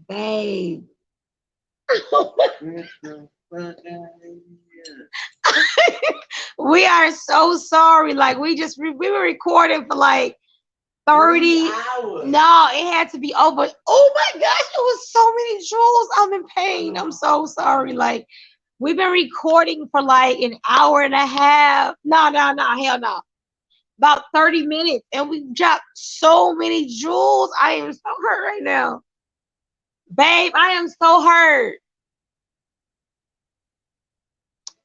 Babe. We are so sorry. Like we were recording for like 30 hours. No, it had to be over. Oh my gosh, it was so many jewels. I'm in pain. I'm so sorry. Like we've been recording for like an hour and a half. No, hell no. About 30 minutes. And we dropped so many jewels. I am so hurt right now. Babe, I am so hurt.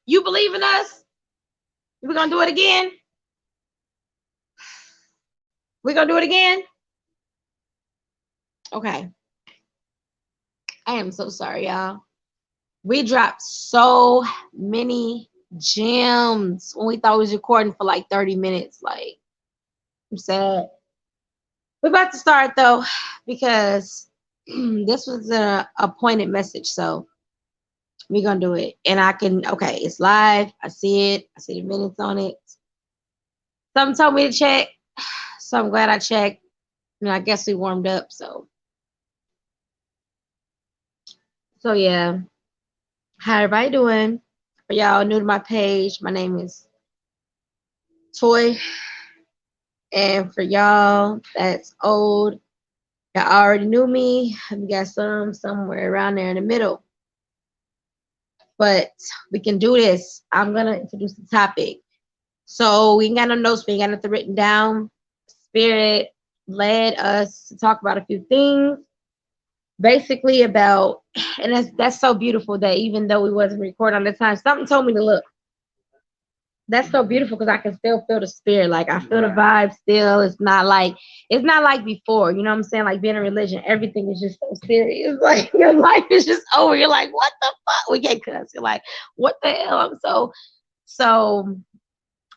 You believe in us? We're gonna do it again? We're gonna do it again? Okay. I am so sorry, y'all. We dropped so many gems when we thought we was recording for like 30 minutes. Like, I'm sad. We're about to start though, because this was a appointed message. So we're gonna do it. And okay, it's live. I see it. I see the minutes on it. Something told me to check. So I'm glad I checked. And I guess we warmed up. So yeah. How everybody doing? For y'all new to my page, my name is Toy. And for y'all that's old, y'all already knew me. We got somewhere around there in the middle. But we can do this. I'm gonna introduce the topic. So we ain't got no notes, we ain't got nothing written down. Spirit led us to talk about a few things. Basically about, and that's so beautiful that even though we wasn't recording on the time, something told me to look. That's so beautiful because I can still feel the spirit. Like I feel the vibe still. It's not like before. You know what I'm saying? Like being in religion, everything is just so serious. Like your life is just over. You're like, what the fuck? We can't cuss. You're like, what the hell? So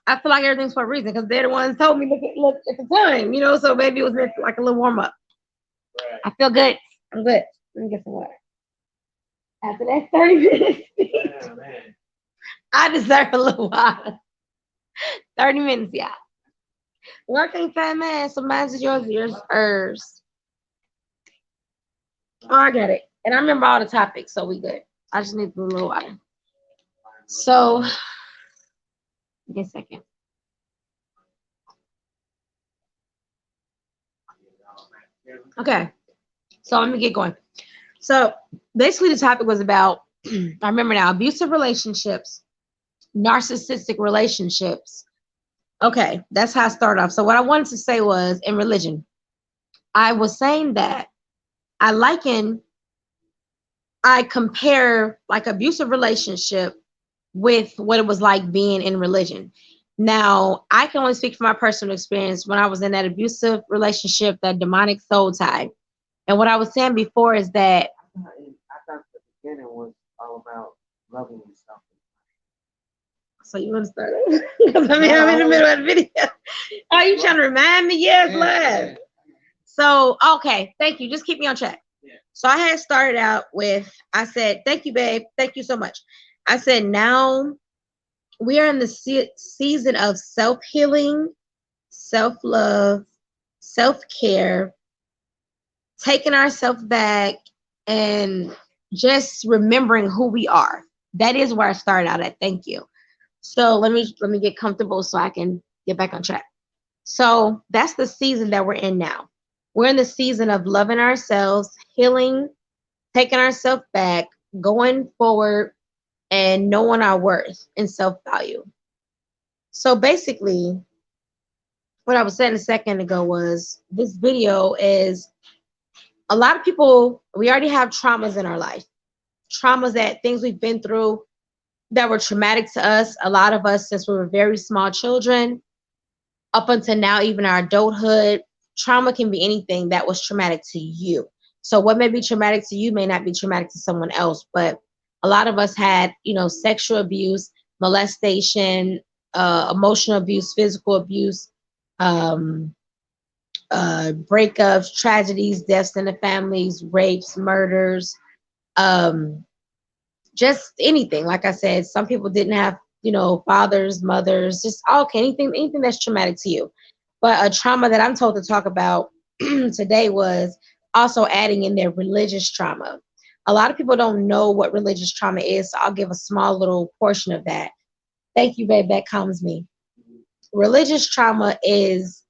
I feel like everything's for a reason because they're the ones told me look at the time, so maybe it was meant for like a little warm up. Right. I feel good. I'm good. Let me get some water. After that 30 minutes, man. I deserve a little water. 30 minutes, yeah. Working fat man, so mine's is yours, hers. Oh, I got it. And I remember all the topics, so we good. I just need a little water. So, give me a second. Okay, so let me get going. So, basically, the topic was about, I remember now, abusive relationships, narcissistic relationships. Okay, that's how I started off. So, what I wanted to say was in religion, I was saying that I compare like abusive relationship with what it was like being in religion. Now, I can only speak from my personal experience when I was in that abusive relationship, that demonic soul tie. And what I was saying before is that I thought the beginning was all about loving yourself. So you want to start over? Because I'm in the middle of the video. Are you trying to remind me? Yes, live. So, okay, thank you. Just keep me on track. Yeah. So I had started out with, I said, thank you, babe. Thank you so much. I said, now we are in the season of self-healing, self-love, self-care, taking ourselves back, and just remembering who we are. That is where I started out at. Thank you. So let me get comfortable so I can get back on track. So that's the season that we're in now. We're in the season of loving ourselves, healing, taking ourselves back, going forward, and knowing our worth and self-value. So basically, what I was saying a second ago was this video is a lot of people, we already have traumas in our life. Traumas, that things we've been through that were traumatic to us. A lot of us, since we were very small children, up until now, even our adulthood, trauma can be anything that was traumatic to you. So what may be traumatic to you may not be traumatic to someone else, but a lot of us had, sexual abuse, molestation, emotional abuse, physical abuse, breakups, tragedies, deaths in the families, rapes, murders, just anything. Like I said, some people didn't have, fathers, mothers, just okay, anything that's traumatic to you. But a trauma that I'm told to talk about today was also adding in their religious trauma. A lot of people don't know what religious trauma is, so I'll give a small little portion of that. Thank you, babe. That calms me. Religious trauma is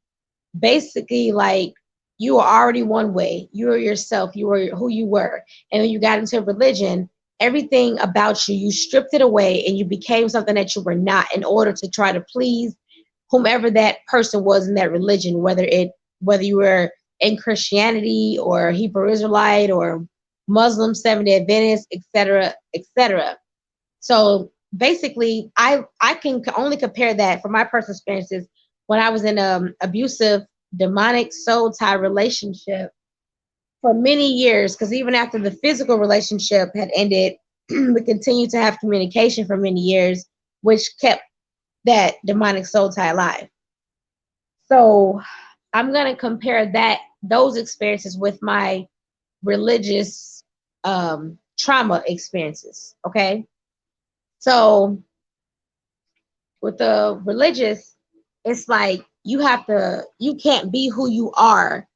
basically like you were already one way. You were yourself. You were who you were. And when you got into religion, everything about you, you stripped it away and you became something that you were not in order to try to please whomever that person was in that religion, whether you were in Christianity or Hebrew Israelite or Muslim, Seventh-day Adventist, etc., etc. So basically, I can only compare that from my personal experiences when I was in an abusive, demonic, soul tie relationship for many years. Because even after the physical relationship had ended, we continued to have communication for many years, which kept that demonic soul tie alive. So I'm gonna compare those experiences with my religious trauma experiences. Okay. So with the religious, it's like you can't be who you are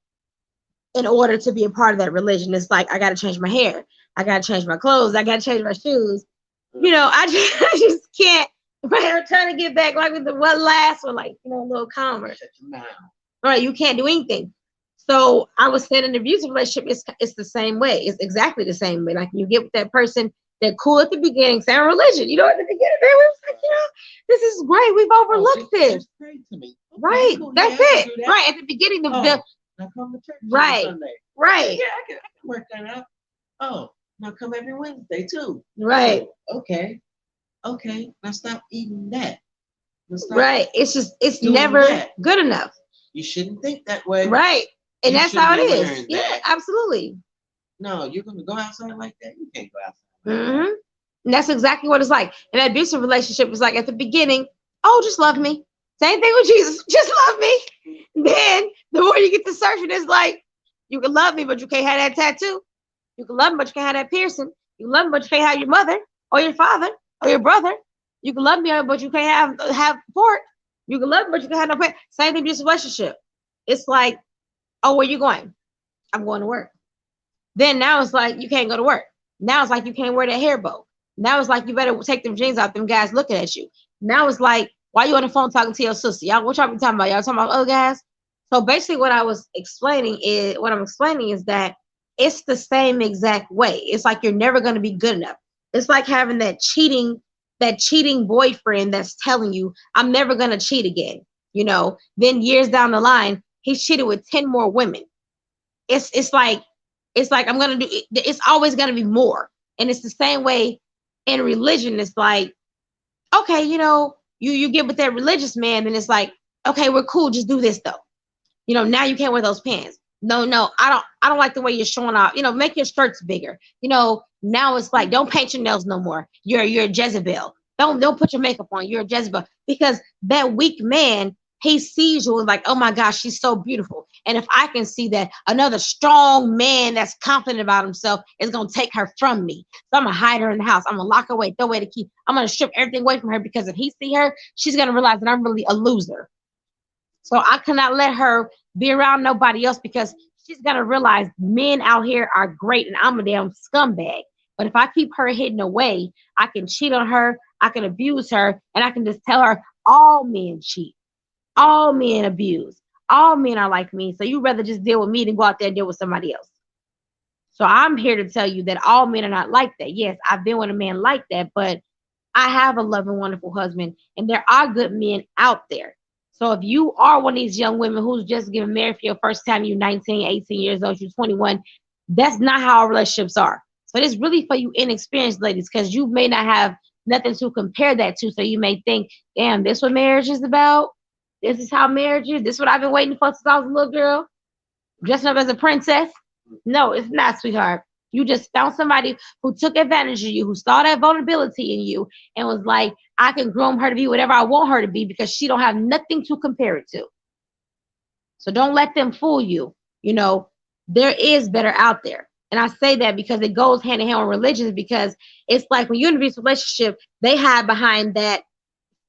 in order to be a part of that religion. It's like, I got to change my hair. I got to change my clothes. I got to change my shoes. I just can't. Right, I'm trying to get back like with the one last one, like, a little calmer. All right, you can't do anything. So I was saying in an abusive relationship, it's the same way. It's exactly the same way. Like you get with that person, they're cool at the beginning, same religion. At the beginning, they was like, this is great. We've overlooked this. Pray to me. Okay, right. cool. That's it. That. Right. At the beginning, now come to church right. Sunday. Right. Yeah, I can work that out. Oh, now come every Wednesday too. Right. Oh, okay. Now stop eating that. Right. It's never good enough. You shouldn't think that way. Right. And that's how it is. Yeah, that. Absolutely. No, you're going to go outside like that? You can't go outside like that. And that's exactly what it's like. And that abusive relationship is like at the beginning, oh, just love me. Same thing with Jesus. Just love me. Then the more you get to searching, it's like, you can love me, but you can't have that tattoo. You can love me, but you can't have that piercing. You can love me, but you can't have your mother or your father or your brother. You can love me, but you can't have pork. You can love me, but you can't have no pork. Same thing, abusive relationship. It's like, oh, where you going? I'm going to work. Then now it's like, you can't go to work. Now it's like, you can't wear that hair bow. Now it's like, you better take them jeans off, them guys looking at you. Now it's like, why you on the phone talking to your sister? Y'all, what y'all be talking about? Y'all talking about other guys? So basically what I'm explaining is that it's the same exact way. It's like, you're never going to be good enough. It's like having that cheating boyfriend that's telling you, I'm never going to cheat again. Then years down the line, he's cheated with 10 more women. It's like I'm going to do it. It's always going to be more. And it's the same way in religion. It's like, okay, you get with that religious man, and it's like, okay, we're cool. Just do this though. Now you can't wear those pants. No, I don't like the way you're showing off. Make your skirts bigger. Now it's like, don't paint your nails no more. You're a Jezebel. Don't put your makeup on. You're a Jezebel. Because that weak man, he sees you and like, oh my gosh, she's so beautiful. And if I can see that, another strong man that's confident about himself is going to take her from me. So I'm going to hide her in the house. I'm going to lock her away, throw away the key. I'm going to strip everything away from her, because if he see her, she's going to realize that I'm really a loser. So I cannot let her be around nobody else, because she's going to realize men out here are great and I'm a damn scumbag. But if I keep her hidden away, I can cheat on her, I can abuse her, and I can just tell her all men cheat. All men abuse. All men are like me. So you rather just deal with me than go out there and deal with somebody else. So I'm here to tell you that all men are not like that. Yes, I've been with a man like that, but I have a loving, wonderful husband, and there are good men out there. So if you are one of these young women who's just getting married for your first time, you're 19, 18 years old, you're 21, that's not how our relationships are. So it's really for you inexperienced ladies, because you may not have nothing to compare that to. So you may think, damn, this what marriage is about? This is how marriage is? This is what I've been waiting for since I was a little girl? Dressing up as a princess? No, it's not, sweetheart. You just found somebody who took advantage of you, who saw that vulnerability in you and was like, I can groom her to be whatever I want her to be, because she don't have nothing to compare it to. So don't let them fool you. There is better out there. And I say that because it goes hand in hand with religion, because it's like when you're in a abusive relationship, they hide behind that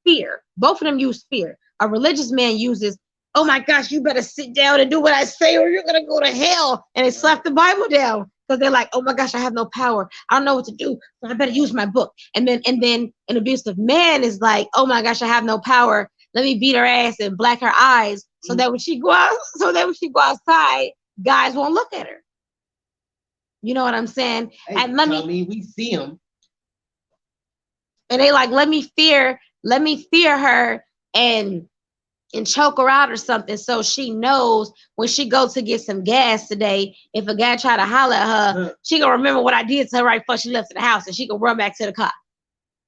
fear. Both of them use fear. A religious man uses, oh my gosh, you better sit down and do what I say or you're going to go to hell. And they slap the Bible down because they're like, oh my gosh, I have no power. I don't know what to do. So I better use my book. And then an abusive man is like, oh my gosh, I have no power. Let me beat her ass and black her eyes so that when she go outside, guys won't look at her. You know what I'm saying? Hey, and we see them. And they like, let me fear her and choke her out or something, so she knows when she goes to get some gas today, if a guy try to holler at her, she gonna remember what I did to her right before she left the house, and she can run back to the car.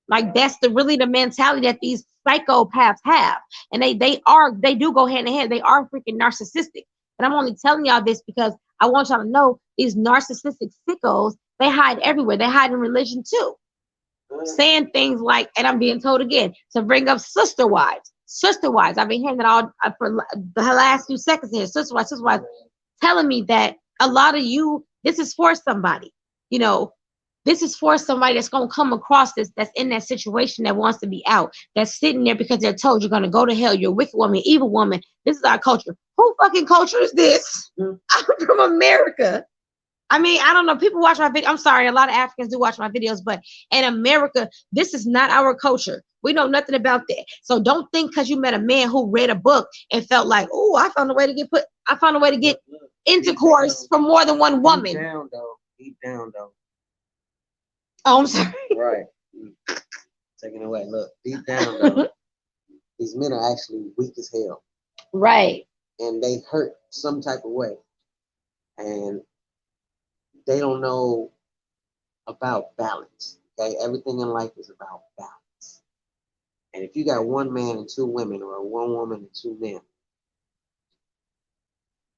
Like that's really the mentality that these psychopaths have, and they do go hand in hand. They are freaking narcissistic, and I'm only telling y'all this because I want y'all to know these narcissistic sickos, they hide everywhere. They hide in religion too, saying things like, and I'm being told again to bring up sister wives. I've been hearing that all for the last few seconds here. Sister wives, telling me that a lot of you, this is for somebody. You know, this is for somebody that's gonna come across this, that's in that situation, that wants to be out, that's sitting there because they're told you're gonna go to hell. You're a wicked woman, evil woman. This is our culture. Who fucking culture is this? I'm from America. I mean, I don't know. People watch my video. I'm sorry, a lot of Africans do watch my videos, but in America, this is not our culture. We know nothing about that. So don't think because you met a man who read a book and felt like, oh, I found a way to get intercourse from more than one woman. Deep down though. Oh, I'm sorry. Right. Taking away. Look, deep down though, these men are actually weak as hell. Right. And they hurt some type of way. And they don't know about balance. Okay, everything in life is about balance. And if you got one man and two women, or one woman and two men,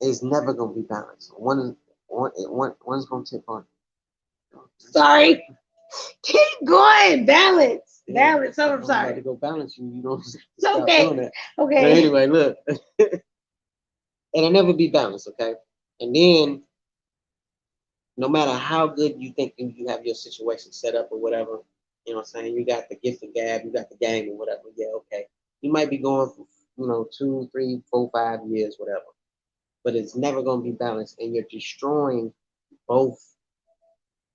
it's never gonna be balanced. One's gonna tip on. Sorry. Keep going. Balance. Yeah. Balance. So I'm sorry. To go balance you. You don't. It's okay. Okay. Okay. But anyway, look. It'll never be balanced. Okay. And then, no matter how good you think you have your situation set up or whatever, you know what I'm saying? You got the gift of gab, you got the game or whatever. Yeah, okay. You might be going for, 2, 3, 4, 5 years, whatever. But it's never going to be balanced, and you're destroying both.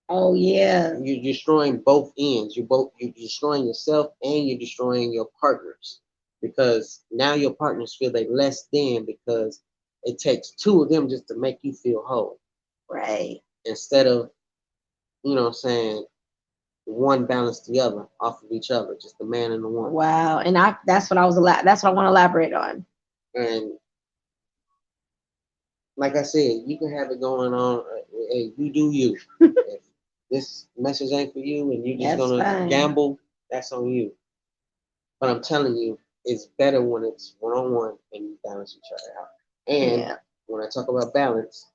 Oh, yeah. You're destroying both ends. You're destroying yourself and you're destroying your partners, because now your partners feel they less than because it takes two of them just to make you feel whole. Right. Instead of, one balance the other off of each other, just the man and the woman. Wow. And that's what I want to elaborate on. And like I said, you can have it going on. Hey, you do you. If this message ain't for you and you're just gonna gamble, that's on you. But I'm telling you, it's better when it's one-on-one and you balance each other out. And when I talk about balance,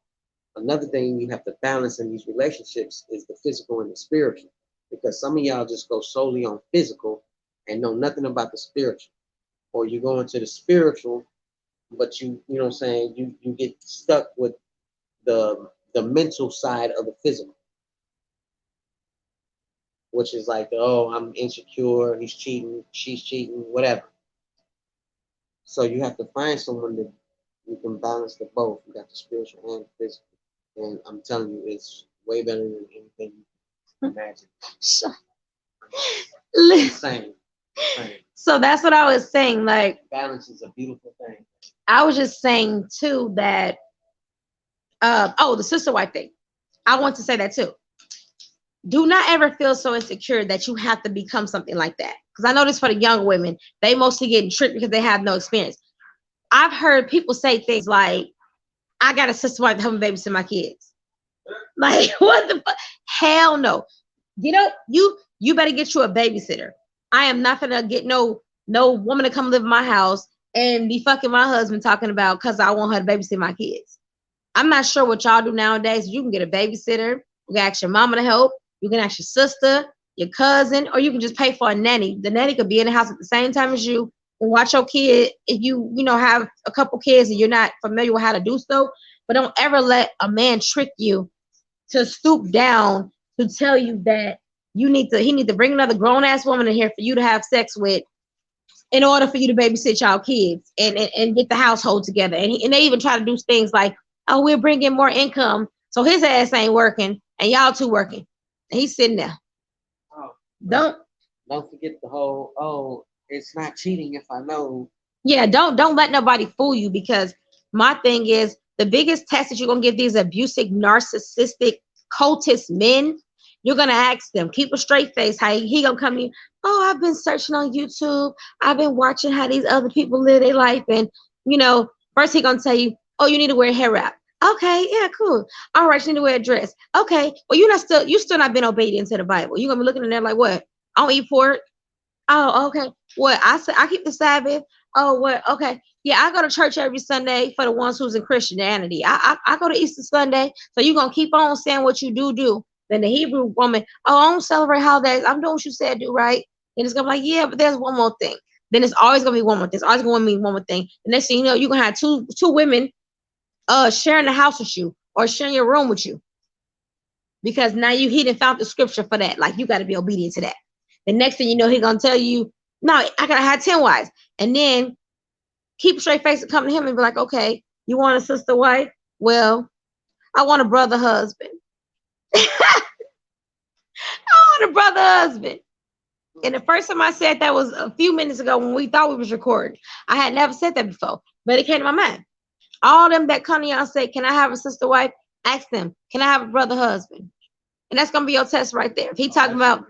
another thing you have to balance in these relationships is the physical and the spiritual. Because some of y'all just go solely on physical and know nothing about the spiritual. Or you go into the spiritual, but you get stuck with the mental side of the physical. Which is like, oh, I'm insecure, he's cheating, she's cheating, whatever. So you have to find someone that you can balance the both. You got the spiritual and the physical. And I'm telling you, it's way better than anything you can imagine. Same. So that's what I was saying. Like, balance is a beautiful thing. I was just saying too that, the sister wife thing. I want to say that too. Do not ever feel so insecure that you have to become something like that. Because I know this for the young women, they mostly get tricked because they have no experience. I've heard people say things like, I got a sister wife to help me babysit my kids. Like, what the fuck? Hell no. You better get you a babysitter. I am not gonna get no woman to come live in my house and be fucking my husband talking about because I want her to babysit my kids. I'm not sure what y'all do nowadays. You can get a babysitter. You can ask your mama to help. You can ask your sister, your cousin, or you can just pay for a nanny. The nanny could be in the house at the same time as you and watch your kid. If you have a couple kids and you're not familiar with how to do so, but don't ever let a man trick you to stoop down to tell you that he need to bring another grown ass woman in here for you to have sex with in order for you to babysit y'all kids and get the household together. And they even try to do things like, oh, we're bringing more income. So his ass ain't working and y'all two working. And he's sitting there. Oh, Don't forget the whole, oh, it's not cheating if I know. Yeah, don't let nobody fool you, because my thing is the biggest test that you're gonna give these abusive, narcissistic, cultist men, you're gonna ask them, keep a straight face. How he gonna come to you? Oh, I've been searching on YouTube. I've been watching how these other people live their life, and first he gonna tell you, oh, you need to wear a hair wrap. Okay, yeah, cool. All right, you need to wear a dress. Okay, well, you still not been obedient to the Bible. You're gonna be looking in there like, what? I don't eat pork. Oh, okay. What? I said I keep the Sabbath. Oh, what? Okay. Yeah, I go to church every Sunday for the ones who's in Christianity. I go to Easter Sunday. So you're gonna keep on saying what you do. Then the Hebrew woman, oh, I don't celebrate holidays. I'm doing what you said do, right? And it's gonna be like, yeah, but there's one more thing. Then it's always gonna be one more thing. It's always gonna be one more thing. The next thing you know, you're gonna have two women sharing the house with you or sharing your room with you. Because now he done found the scripture for that. Like, you gotta be obedient to that. The next thing you know, he's gonna tell you, no, I gotta have 10 wives. And then keep a straight face and come to him and be like, okay, you want a sister wife? Well, I want a brother husband. I want a brother husband. And the first time I said that was a few minutes ago when we thought we was recording. I had never said that before, but it came to my mind. All them that come to y'all say, can I have a sister wife? Ask them, can I have a brother husband? And that's gonna be your test right there. If he talking about,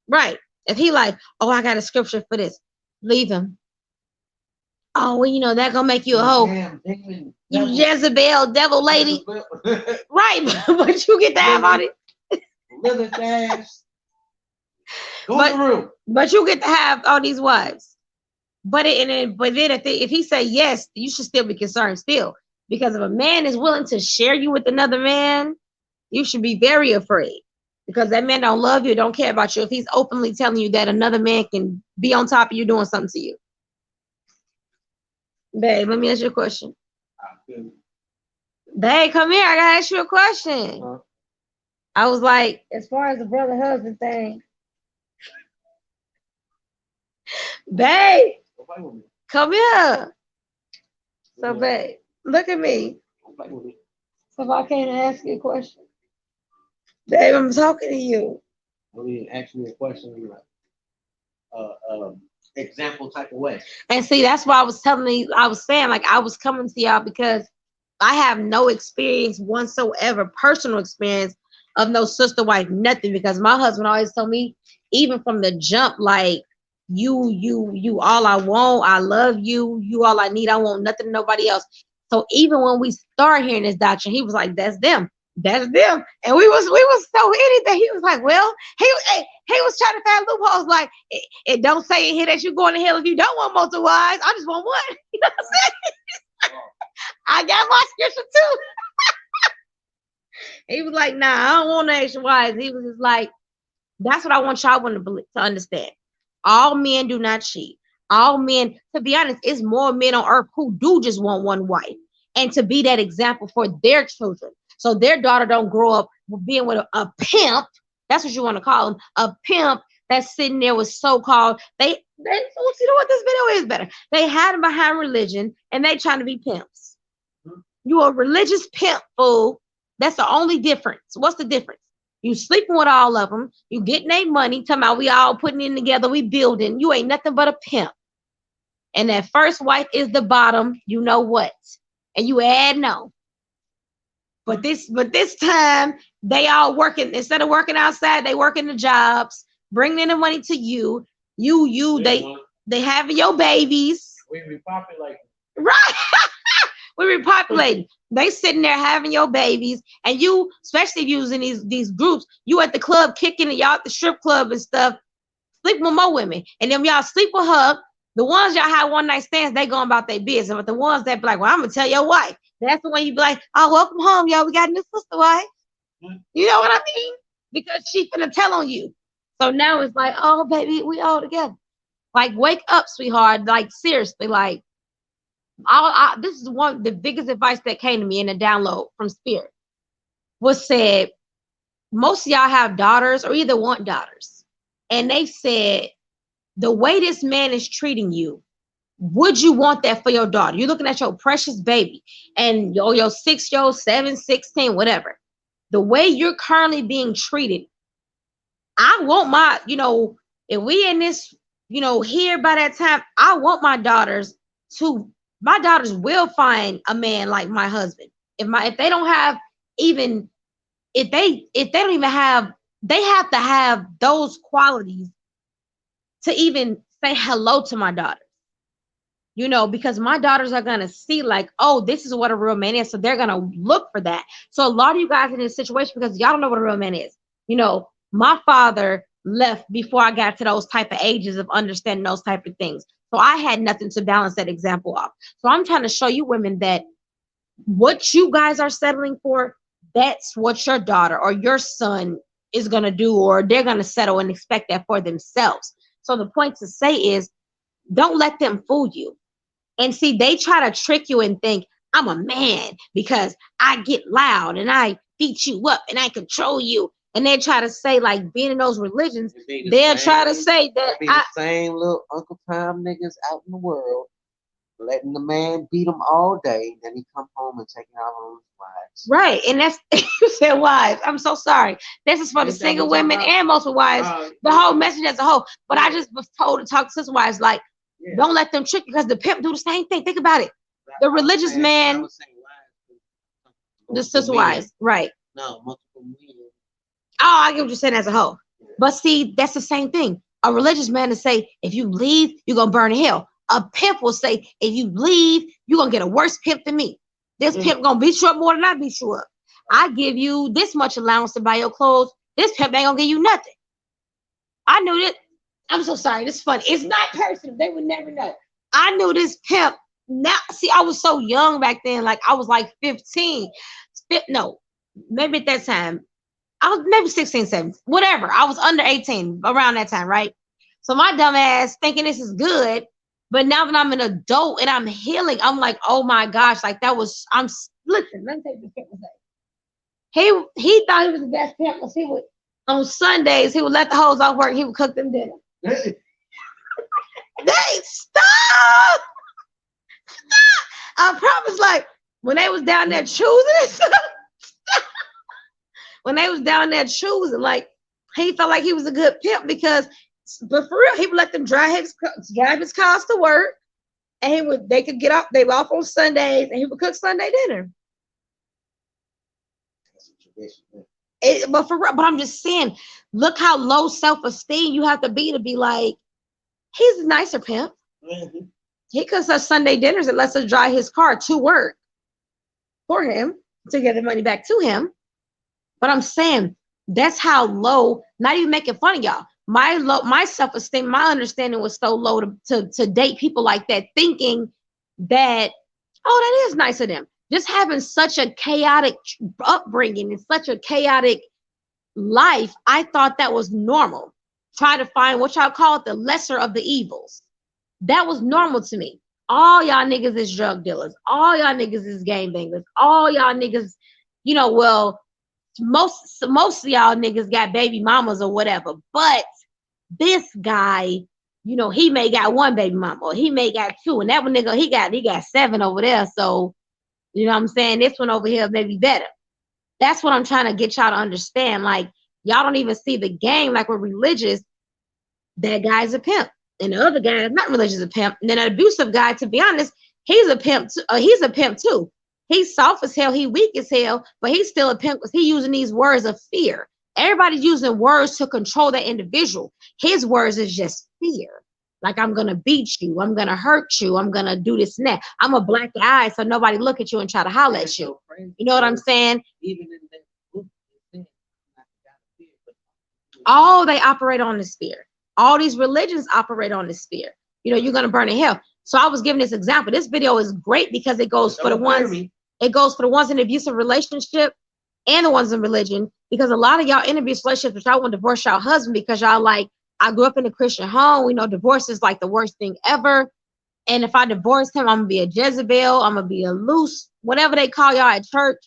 right. If he like, oh, I got a scripture for this, leave him. Oh, well, that gonna make you a hoe. You Jezebel, devil lady. Right, but you get to have all it. But you get to have all these wives. But then if he say yes, you should still be concerned still. Because if a man is willing to share you with another man, you should be very afraid. Because that man don't love you, don't care about you. If he's openly telling you that another man can be on top of you doing something to you. Babe, let me ask you a question. Babe, come here. I gotta ask you a question. Huh? I was like, as far as the brother husband thing, babe, come here. So, babe, look at me. So if I can't ask you a question, babe, I'm talking to you. I mean, ask me a question in example type of way. And see, that's why I was saying, like, I was coming to y'all because I have no experience whatsoever, personal experience of no sister wife, nothing. Because my husband always told me, even from the jump, like, you all I want, I love you, you all I need, I want nothing, nobody else. So even when we start hearing this doctrine, he was like, that's them. And we was so in it that he was like, well, he was trying to find loopholes, like, it don't say in here that you're going to hell if you don't want multiple wives. I just want one. You know what I'm saying? I got my scripture too. He was like, nah, I don't want no extra wives. He was just like, that's what I want y'all to understand. All men do not cheat. All men, to be honest, it's more men on earth who do just want one wife, and to be that example for their children. So their daughter don't grow up being with a pimp. That's what you want to call them. A pimp that's sitting there with so-called, you know what, this video is better. They hide behind religion and they trying to be pimps. You a religious pimp, fool. That's the only difference. What's the difference? You sleeping with all of them. You getting their money. Talking about we all putting in together. We building. You ain't nothing but a pimp. And that first wife is the bottom. You know what? And you add no. But this time they all working, instead of working outside, they working the jobs, bringing in the money to you. They having your babies. We repopulating. Right. We repopulating. They sitting there having your babies, and you, especially using these groups, you at the club kicking it, y'all at the strip club and stuff, sleeping with more women. And then y'all sleep with her. The ones y'all have one night stands, they going about their business. But the ones that be like, well, I'm gonna tell your wife. That's the one you be like, oh, welcome home, y'all. We got a new sister wife. You know what I mean? Because she finna tell on you. So now it's like, oh, baby, we all together. Like, wake up, sweetheart. Like, seriously, like, this is one of the biggest advice that came to me in a download from Spirit. Was said, most of y'all have daughters or either want daughters. And they said, the way this man is treating you, would you want that for your daughter? You're looking at your precious baby and your 6-year-old, 7, 16, whatever. The way you're currently being treated, I want my, if we in this, here by that time, I want my daughters will find a man like my husband. If they don't have even, if they don't even have, they have to have those qualities to even say hello to my daughters. Because my daughters are going to see like, oh, this is what a real man is. So they're going to look for that. So a lot of you guys in this situation, because y'all don't know what a real man is. My father left before I got to those type of ages of understanding those type of things. So I had nothing to balance that example off. So I'm trying to show you women that what you guys are settling for, that's what your daughter or your son is going to do, or they're going to settle and expect that for themselves. So the point to say is, don't let them fool you. And see, they try to trick you and think, I'm a man because I get loud and I beat you up and I control you. And they try to say, like, being in those religions, they'll try to say that the same little Uncle Tom niggas out in the world, letting the man beat them all day, then he come home and take out on his wives. Right, and that's you said wives. I'm so sorry. This is for the single women and most wives, the whole message as a whole. But I just was told to talk to his wives, like, don't let them trick you, because the pimp do the same thing. Think about it. The religious man, the sister wives, right? No, multiple men. Oh, I get what you're saying as a whole. But see, that's the same thing. A religious man to say, if you leave, you're gonna burn in hell. A pimp will say, if you leave, you're gonna get a worse pimp than me. This pimp gonna beat you up more than I beat you up. I give you this much allowance to buy your clothes. This pimp ain't gonna give you nothing. I knew that. I'm so sorry. This is funny. It's not personal. They would never know. I knew this pimp. Now, see, I was so young back then. Like, I was like 15. No, maybe at that time. I was maybe 16, 17, whatever. I was under 18 around that time, right? So my dumb ass thinking this is good. But now that I'm an adult and I'm healing, I'm like, oh my gosh, like listen, let me tell you what the pimp was like. He thought he was the best pimp because he would, on Sundays, he would let the hoes off work, he would cook them dinner. They stop. I promise, like, when they was down there choosing and stuff, when they was down there choosing, like, he felt like he was a good pimp but for real, he would let them drive his cars to work, and they could get off. They were off on Sundays, and he would cook Sunday dinner. But I'm just saying, look how low self-esteem you have to be like, he's a nicer pimp. Mm-hmm. He cooks us Sunday dinners and lets us drive his car to work for him to get the money back to him. But I'm saying that's how low, not even making fun of y'all. My self-esteem, my understanding was so low to date people like that, thinking that, oh, that is nice of them. Just having such a chaotic upbringing and such a chaotic life, I thought that was normal. Try to find what y'all call it, the lesser of the evils. That was normal to me. All y'all niggas is drug dealers. All y'all niggas is gangbangers. All y'all niggas, well, most of y'all niggas got baby mamas or whatever. But this guy, he may got one baby mama, or he may got two, and that one nigga, he got 7 over there. So, you know what I'm saying? This one over here may be better. That's what I'm trying to get y'all to understand. Like, y'all don't even see the game. Like, we're religious. That guy's a pimp. And the other guy is not religious, a pimp. And then an abusive guy, to be honest, he's a pimp too. He's soft as hell. He weak as hell, but he's still a pimp because he's using these words of fear. Everybody's using words to control that individual. His words is just fear. Like, I'm going to beat you. I'm going to hurt you. I'm going to do this and that. I'm a black eye, so nobody look at you and try to holler at you. You know what I'm saying? Even in that, all they operate on this fear. All these religions operate on this fear. You're going to burn in hell. So I was giving this example. This video is great because it goes for the ones in an abusive relationship and the ones in religion. Because a lot of y'all in abusive relationships, which y'all want to divorce y'all husband because y'all like, I grew up in a Christian home. We know divorce is like the worst thing ever. And if I divorce him, I'm going to be a Jezebel. I'm going to be a loose, whatever they call y'all at church.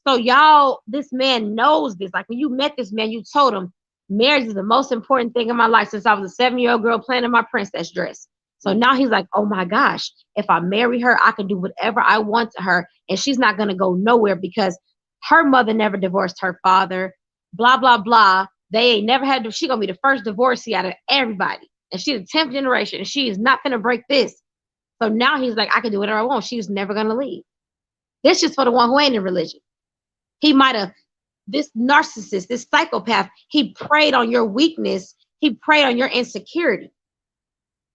So y'all, this man knows this. Like, when you met this man, you told him, marriage is the most important thing in my life since I was a 7-year-old girl playing in my princess dress. So now he's like, oh my gosh, if I marry her, I can do whatever I want to her. And she's not going to go nowhere because her mother never divorced her father, blah, blah, blah. They ain't never had to, she going to be the first divorcee out of everybody. And she's the 10th generation and she is not going to break this. So now he's like, I can do whatever I want. She's never going to leave. This just for the one who ain't in religion. He might have, this narcissist, this psychopath, he preyed on your weakness. He preyed on your insecurity.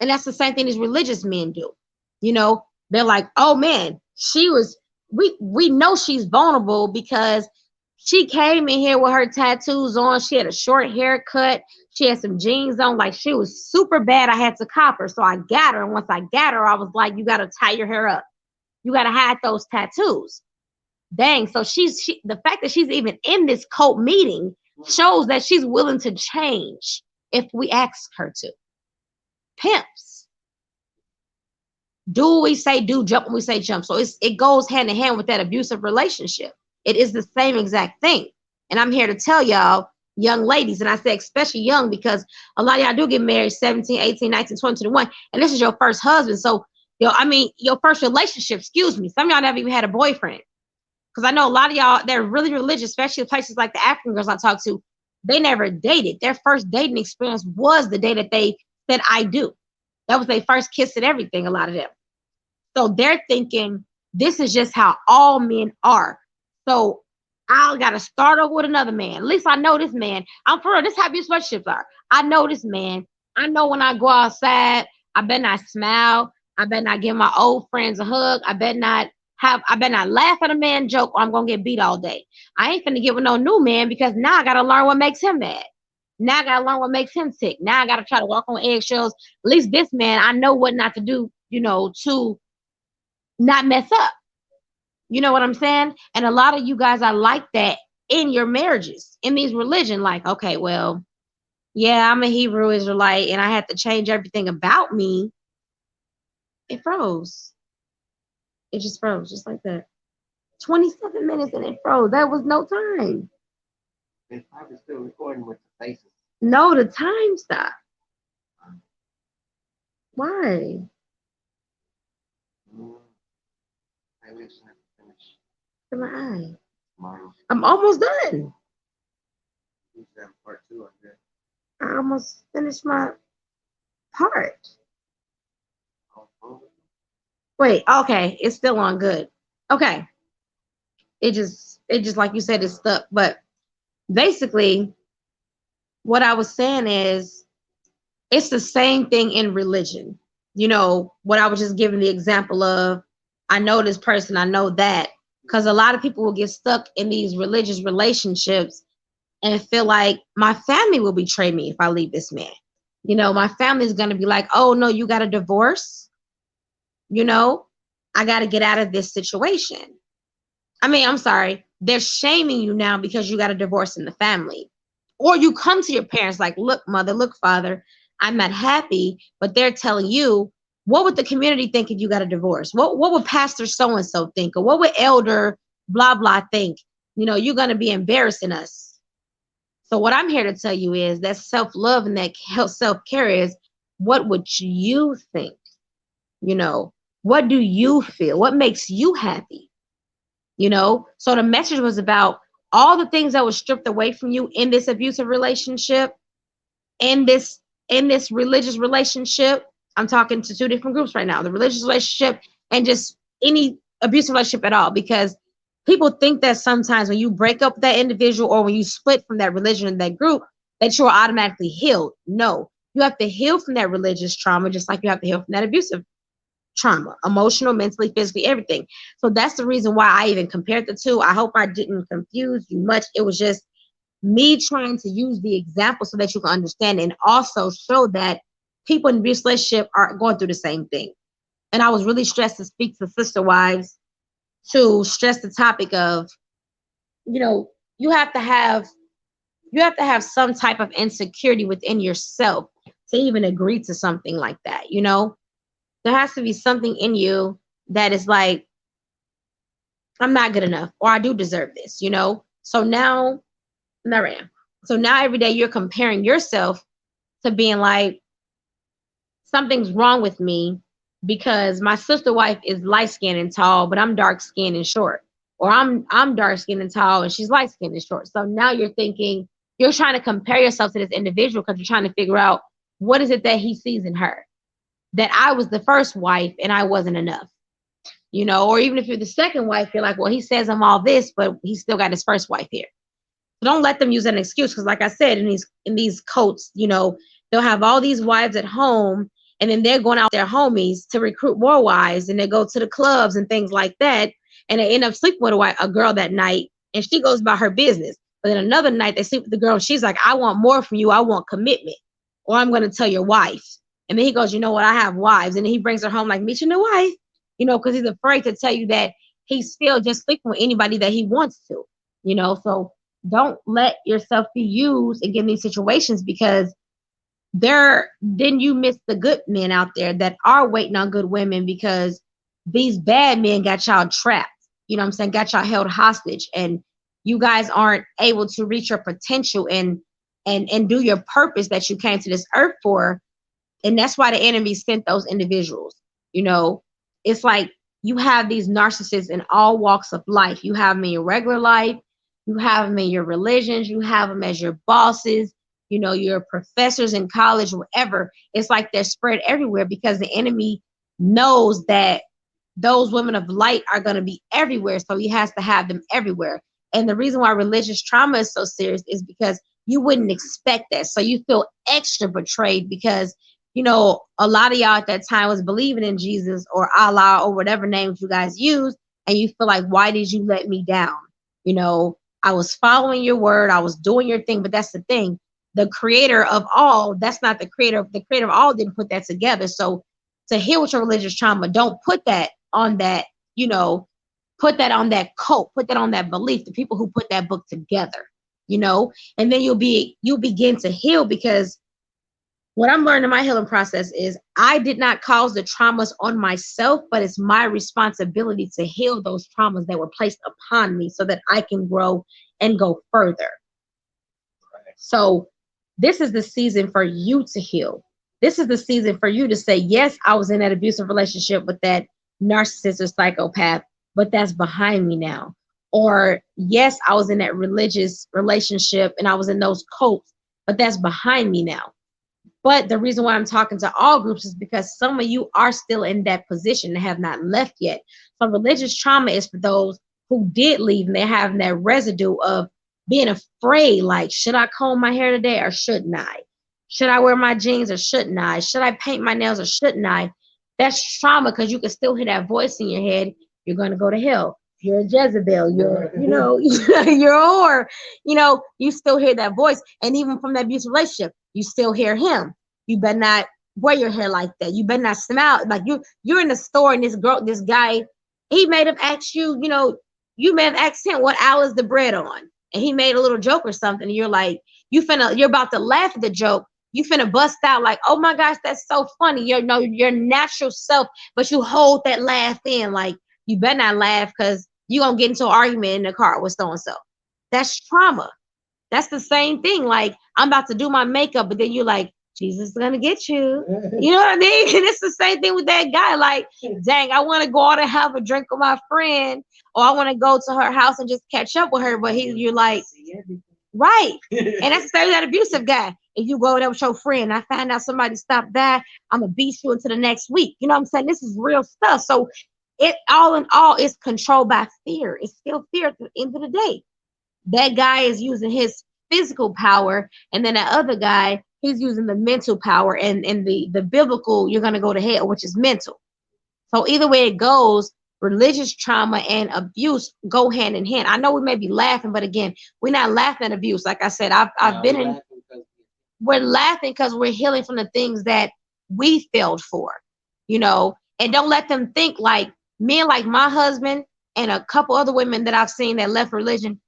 And that's the same thing these religious men do. You know, they're like, oh man, we know she's vulnerable because she came in here with her tattoos on. She had a short haircut. She had some jeans on. Like, she was super bad. I had to cop her. So I got her. And once I got her, I was like, you got to tie your hair up. You got to hide those tattoos. Dang. So the fact that she's even in this cult meeting shows that she's willing to change if we ask her to. Pimps. Do what we say do, jump when we say jump. So it goes hand in hand with that abusive relationship. It is the same exact thing. And I'm here to tell y'all, young ladies, and I say especially young because a lot of y'all do get married 17, 18, 19, 20, 21, and this is your first husband. So, your first relationship, excuse me. Some of y'all never even had a boyfriend. Because I know a lot of y'all, they're really religious, especially places like the African girls I talk to, they never dated. Their first dating experience was the day that they said, I do. That was their first kiss and everything, a lot of them. So they're thinking, this is just how all men are. So I got to start over with another man. At least I know this man. I'm for real. This is how these relationships are. I know this man. I know when I go outside, I better not smile. I better not give my old friends a hug. I better not laugh at a man joke or I'm going to get beat all day. I ain't finna get with no new man because now I got to learn what makes him mad. Now I got to learn what makes him sick. Now I got to try to walk on eggshells. At least this man, I know what not to do, to not mess up. You know what I'm saying? And a lot of you guys are like that in your marriages, in these religion. Like, okay, well, yeah, I'm a Hebrew Israelite and I had to change everything about me. It froze. It just froze, just like that. 27 minutes and it froze. That was no time. It's probably still recording with the faces. No, the time stopped. Why? Maybe it's not finished. In my eye. Tomorrow. I'm almost done. You have part 2 of that. I almost finished my part. Wait, okay, it's still on good. Okay. It just like you said, it's stuck. But basically, what I was saying is it's the same thing in religion. What I was just giving the example of, I know this person, I know that. Because a lot of people will get stuck in these religious relationships and feel like my family will betray me if I leave this man. My family is going to be like, oh, no, you got a divorce. I got to get out of this situation. I mean, I'm sorry. They're shaming you now because you got a divorce in the family. Or you come to your parents like, look, mother, look, father, I'm not happy. But they're telling you, what would the community think if you got a divorce? What would pastor so-and-so think? Or what would elder blah, blah think? You're going to be embarrassing us. So what I'm here to tell you is that self-love and that self-care is, what would you think? What do you feel? What makes you happy? So the message was about all the things that were stripped away from you in this abusive relationship, in this religious relationship. I'm talking to 2 different groups right now, the religious relationship and just any abusive relationship at all, because people think that sometimes when you break up with that individual or when you split from that religion and that group, that you're automatically healed. No, you have to heal from that religious trauma, just like you have to heal from that abusive trauma, emotional, mentally, physically, everything. So that's the reason why I even compared the 2. I hope I didn't confuse you much. It was just me trying to use the example so that you can understand and also show that people in abusive relationship are going through the same thing. And I was really stressed to speak to sister wives to stress the topic of, you have to have some type of insecurity within yourself to even agree to something like that. There has to be something in you that is like, I'm not good enough, or I do deserve this, So now, there I am. So now every day you're comparing yourself to being like, something's wrong with me because my sister wife is light skinned and tall, but I'm dark skinned and short. Or I'm dark skinned and tall and she's light skinned and short. So now you're thinking, you're trying to compare yourself to this individual because you're trying to figure out what is it that he sees in her. That I was the first wife and I wasn't enough. You know, or even if you're the second wife, you're like, well, he says I'm all this, but he still got his first wife here. So don't let them use that as an excuse, because like I said, in these cults, you know, they'll have all these wives at home, and then they're going out with their homies to recruit more wives, and they go to the clubs and things like that, and they end up sleeping with a girl that night, and she goes about her business. But then another night they sleep with the girl, and she's like, I want more from you, I want commitment, or I'm going to tell your wife. And then he goes, you know what, I have wives, and then he brings her home like, meet your new wife, you know, because he's afraid to tell you that he's still just sleeping with anybody that he wants to, you know. So don't let yourself be used and get in these situations, because then you miss the good men out there that are waiting on good women, because these bad men got y'all trapped, you know what I'm saying, got y'all held hostage, and you guys aren't able to reach your potential and do your purpose that you came to this earth for. And that's why the enemy sent those individuals. You know, it's like you have these narcissists in all walks of life. You have them in your regular life, you have them in your religions, you have them as your bosses, you know, your professors in college, wherever. It's like they're spread everywhere, because the enemy knows that those women of light are going to be everywhere. So he has to have them everywhere. And the reason why religious trauma is so serious is because you wouldn't expect that. So you feel extra betrayed, because, you know, a lot of y'all at that time was believing in Jesus or Allah or whatever names you guys use. And you feel like, why did you let me down? You know, I was following your word, I was doing your thing. But that's the thing. The creator of all, that's not the creator. The creator of all didn't put that together. So to heal with your religious trauma, don't put that on that, you know, put that on that cult, put that on that belief, the people who put that book together, you know. And then you'll begin to heal, because what I'm learning in my healing process is I did not cause the traumas on myself, but it's my responsibility to heal those traumas that were placed upon me so that I can grow and go further. So this is the season for you to heal. This is the season for you to say, yes, I was in that abusive relationship with that narcissist or psychopath, but that's behind me now. Or yes, I was in that religious relationship and I was in those cults, but that's behind me now. But the reason why I'm talking to all groups is because some of you are still in that position and have not left yet. So religious trauma is for those who did leave, and they're having that residue of being afraid, like, should I comb my hair today or shouldn't I? Should I wear my jeans or shouldn't I? Should I paint my nails or shouldn't I? That's trauma, because you can still hear that voice in your head. You're going to go to hell. You're a Jezebel. You're, you know, you're a whore. You know, you still hear that voice. And even from that abusive relationship, you still hear him. You better not wear your hair like that. You better not smile. Like you're in the store and this guy, he may have asked you, you know, you may have asked him, what aisle is the bread on? And he made a little joke or something. And you're like, you're about to laugh at the joke. You finna bust out like, oh my gosh, that's so funny. You're your natural self, but you hold that laugh in. Like, you better not laugh, because you're gonna get into an argument in the car with so-and-so. That's trauma. That's the same thing. Like, I'm about to do my makeup, but then you're like, Jesus is gonna get you. You know what I mean? And it's the same thing with that guy. Like, dang, I want to go out and have a drink with my friend, or I want to go to her house and just catch up with her. But you're like, right. And that's the same with that abusive guy. If you go there with your friend, I find out somebody stopped by, I'm gonna beat you into the next week. You know what I'm saying? This is real stuff. So it all in all is controlled by fear. It's still fear at the end of the day. That guy is using his physical power, and then that other guy, he's using the mental power, and the biblical, you're gonna go to hell, which is mental. So either way it goes, religious trauma and abuse go hand in hand. I know we may be laughing, but again, we're not laughing at abuse. Like I said, we're laughing because we're healing from the things that we failed for, you know. And don't let them think like men, like my husband and a couple other women that I've seen that left religion,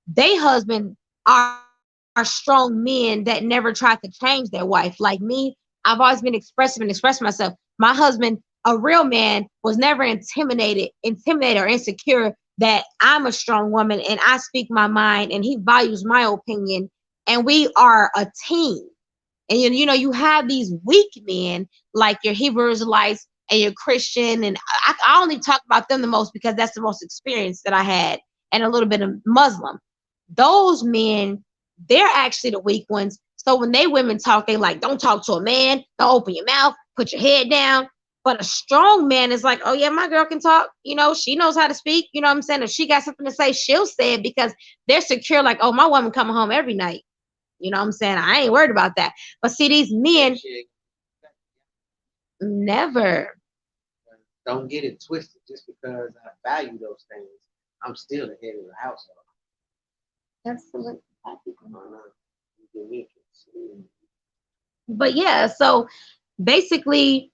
they husband are strong men that never tried to change their wife. Like me, I've always been expressive and expressing myself. My husband, a real man, was never intimidated or insecure that I'm a strong woman and I speak my mind, and he values my opinion, and we are a team. And you know, you have these weak men like your Hebrew Israelites and your Christian, and I only talk about them the most because that's the most experience that I had, and a little bit of Muslim. Those men, they're actually the weak ones. So when they women talk, they like, don't talk to a man, don't open your mouth, put your head down. But a strong man is like, oh yeah, my girl can talk. You know, she knows how to speak. You know what I'm saying? If she got something to say, she'll say it because they're secure. Like, oh, my woman coming home every night. You know what I'm saying? I ain't worried about that. But see, these men never. Don't get it twisted. Just because I value those things, I'm still the head of the household. Absolutely. But yeah, so basically,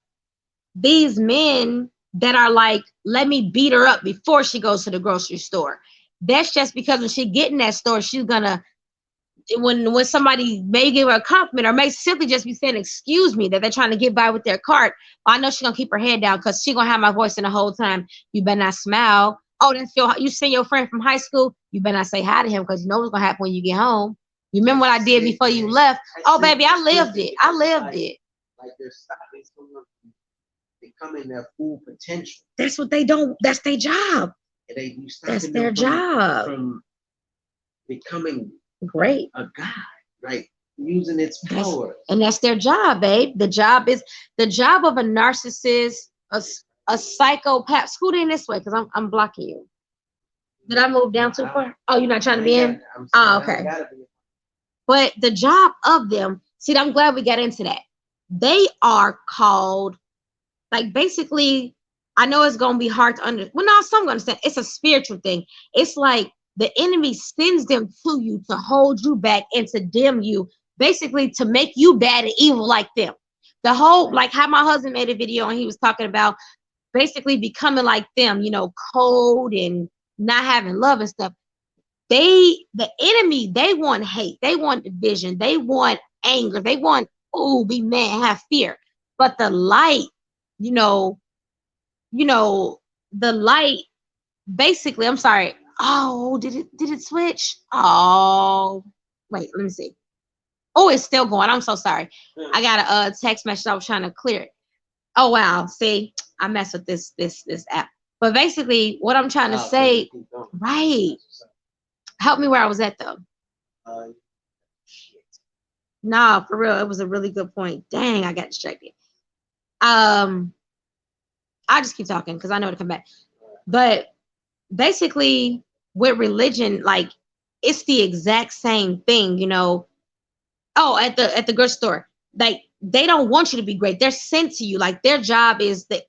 these men that are like, let me beat her up before she goes to the grocery store. That's just because when she get in that store, she's gonna, when somebody may give her a compliment or may simply just be saying excuse me, that they're trying to get by with their cart, I know she's gonna keep her head down because she's gonna have my voice in the whole time. You better not smile. Oh, that's you seen your friend from high school, you better not say hi to him because you know what's gonna happen when you get home. You remember what I did before you left? Oh baby, I lived it. Like they're stopping someone from becoming their full potential. That's what they don't, that's their job. That's their job. From becoming great a god, like using its powers. And that's their job, babe. The job of a narcissist, a psychopath. Scoot in this way because I'm blocking you. Did I move down too far? Oh, you're not trying to be in? Oh, okay. But the job of them, see, I'm glad we got into that. They are called, like, basically, I know it's going to be hard to understand. Well, no, some understand. It's a spiritual thing. It's like the enemy sends them to you to hold you back and to dim you, basically to make you bad and evil like them. The whole, like how my husband made a video and he was talking about basically becoming like them, you know, cold and not having love and stuff. The enemy, they want hate, they want division, they want anger, they want, oh, be mad, have fear. But the light, you know, the light, basically, I'm sorry. Oh, did it switch? Oh, wait, let me see. Oh, it's still going. I'm so sorry. I got a text message. I was trying to clear it. Oh wow, see, I mess with this app. But basically, what I'm trying to say, right? Help me where I was at though. Nah, for real, it was a really good point. Dang, I got distracted. I'll just keep talking because I know to come back. But basically, with religion, like it's the exact same thing, you know. Oh, at the grocery store, like they don't want you to be great. They're sent to you. Like their job is that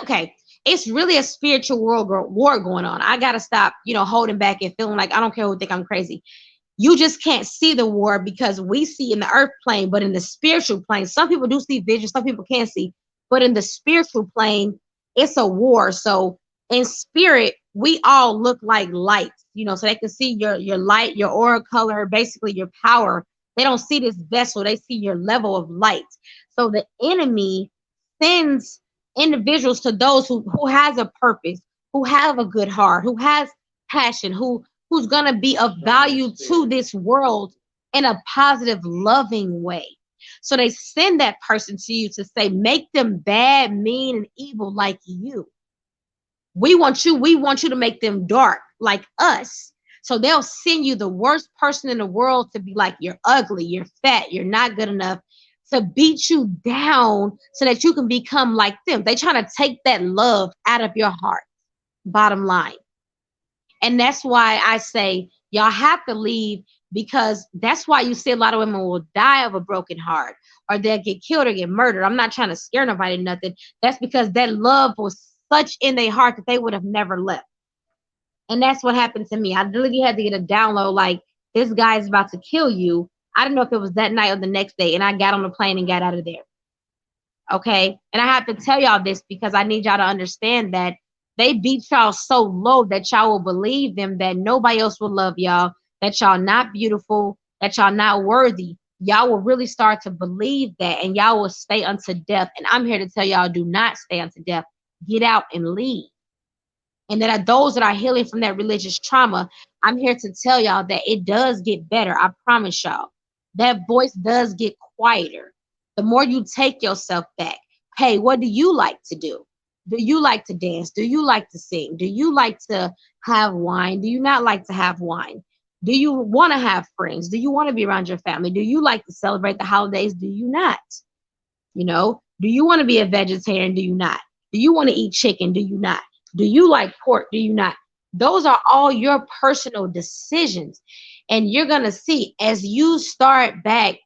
okay. It's really a spiritual war going on. I gotta stop, you know, holding back and feeling like I don't care who think I'm crazy. You just can't see the war because we see in the earth plane, but in the spiritual plane, some people do see vision, some people can't see. But in the spiritual plane, it's a war. So in spirit, we all look like lights, you know, so they can see your light, your aura color, basically your power. They don't see this vessel, they see your level of light. So the enemy sends individuals to those who has a purpose, who have a good heart, who has passion, who's going to be of value to this world in a positive, loving way. So they send that person to you to say, make them bad, mean, and evil like you. We want you to make them dark like us. So they'll send you the worst person in the world to be like, you're ugly, you're fat, you're not good enough, to beat you down so that you can become like them. They're trying to take that love out of your heart, bottom line. And that's why I say y'all have to leave, because that's why you see a lot of women will die of a broken heart, or they'll get killed or get murdered. I'm not trying to scare nobody, nothing. That's because that love was such in their heart that they would have never left. And that's what happened to me. I literally had to get a download like, this guy is about to kill you. I don't know if it was that night or the next day. And I got on the plane and got out of there. Okay. And I have to tell y'all this because I need y'all to understand that they beat y'all so low that y'all will believe them, that nobody else will love y'all, that y'all not beautiful, that y'all not worthy. Y'all will really start to believe that, and y'all will stay unto death. And I'm here to tell y'all, do not stay unto death. Get out and leave. And that are those that are healing from that religious trauma, I'm here to tell y'all that it does get better. I promise y'all. that voice does get quieter. The more you take yourself back. Hey, what do you like to do? Do you like to dance? Do you like to sing? Do you like to have wine? Do you not like to have wine? Do you want to have friends? Do you want to be around your family? Do you like to celebrate the holidays? Do you not? You know, do you want to be a vegetarian? Do you not? Do you want to eat chicken? Do you not? Do you like pork? Do you not? Those are all your personal decisions. And you're going to see as you start back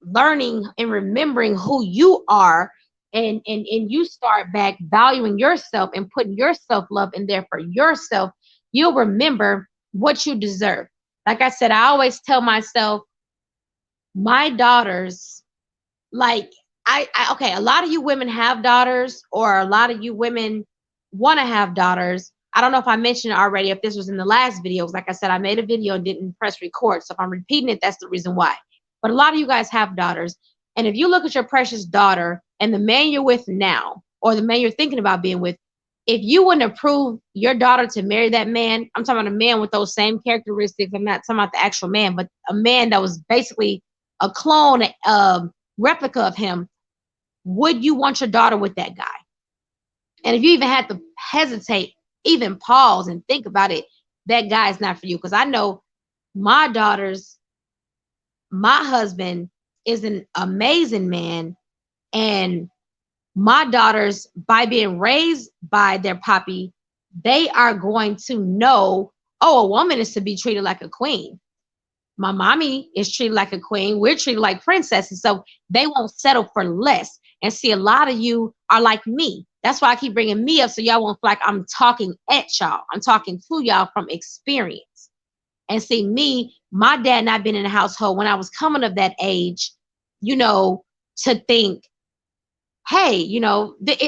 learning and remembering who you are, and you start back valuing yourself and putting your self-love in there for yourself, you'll remember what you deserve. Like I said, I always tell myself, my daughters, like, okay, a lot of you women have daughters, or a lot of you women want to have daughters. I don't know if I mentioned it already, if this was in the last videos. Like I said, I made a video and didn't press record. So if I'm repeating it, that's the reason why. But a lot of you guys have daughters. And if you look at your precious daughter and the man you're with now, or the man you're thinking about being with, if you wouldn't approve your daughter to marry that man, I'm talking about a man with those same characteristics. I'm not talking about the actual man, but a man that was basically a clone, replica of him. Would you want your daughter with that guy? And if you even had to hesitate, even pause and think about it, that guy is not for you. Because I know my daughters, my husband is an amazing man, and my daughters, by being raised by their papi, they are going to know, oh, a woman is to be treated like a queen. My mommy is treated like a queen. We're treated like princesses. So they won't settle for less. And see, a lot of you are like me. That's why I keep bringing me up, so y'all won't feel like I'm talking at y'all. I'm talking to y'all from experience. And see, me, my dad not been in a household when I was coming of that age, you know, to think, hey, you know, did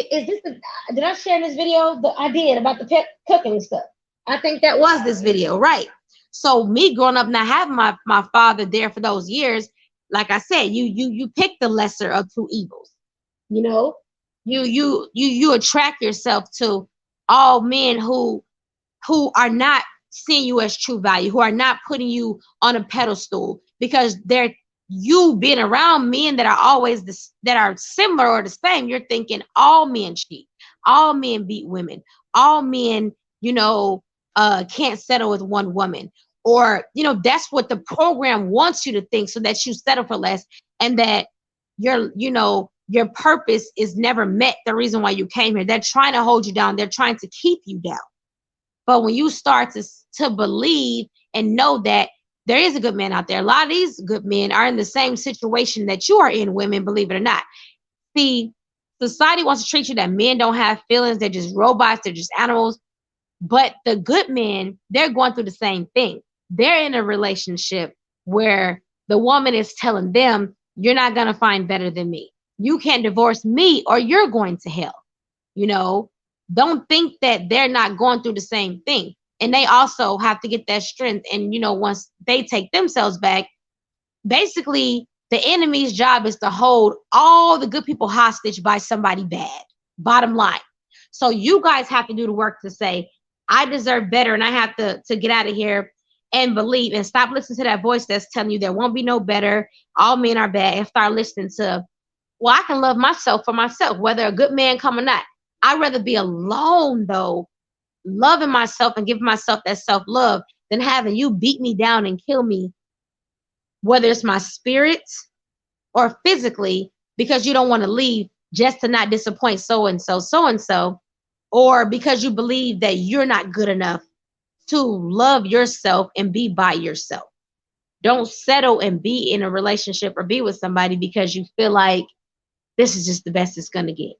I share this video? I did, about the pet cooking stuff. I think that was this video, right? So me growing up not having my father there for those years, like I said, you pick the lesser of two evils. You know, you attract yourself to all men who are not seeing you as true value, who are not putting you on a pedestal, because you being around men that are always that are similar or the same. You're thinking all men cheat, all men beat women, all men, you know, can't settle with one woman, or, you know, that's what the program wants you to think, so that you settle for less, and that your purpose is never met. The reason why you came here, they're trying to hold you down. They're trying to keep you down. But when you start to believe and know that there is a good man out there, a lot of these good men are in the same situation that you are in, women, believe it or not. See, society wants to treat you that men don't have feelings. They're just robots. They're just animals. But the good men, they're going through the same thing. They're in a relationship where the woman is telling them, you're not going to find better than me. You can't divorce me or you're going to hell. You know, don't think that they're not going through the same thing. And they also have to get that strength. And, you know, once they take themselves back, basically the enemy's job is to hold all the good people hostage by somebody bad. Bottom line. So you guys have to do the work to say, I deserve better, and I have to get out of here and believe, and stop listening to that voice that's telling you there won't be no better, all men are bad, and start listening to, well, I can love myself for myself, whether a good man come or not. I'd rather be alone, though, loving myself and giving myself that self-love, than having you beat me down and kill me, whether it's my spirit or physically, because you don't want to leave just to not disappoint so-and-so, or because you believe that you're not good enough to love yourself and be by yourself. Don't settle and be in a relationship or be with somebody because you feel like this is just the best it's going to get.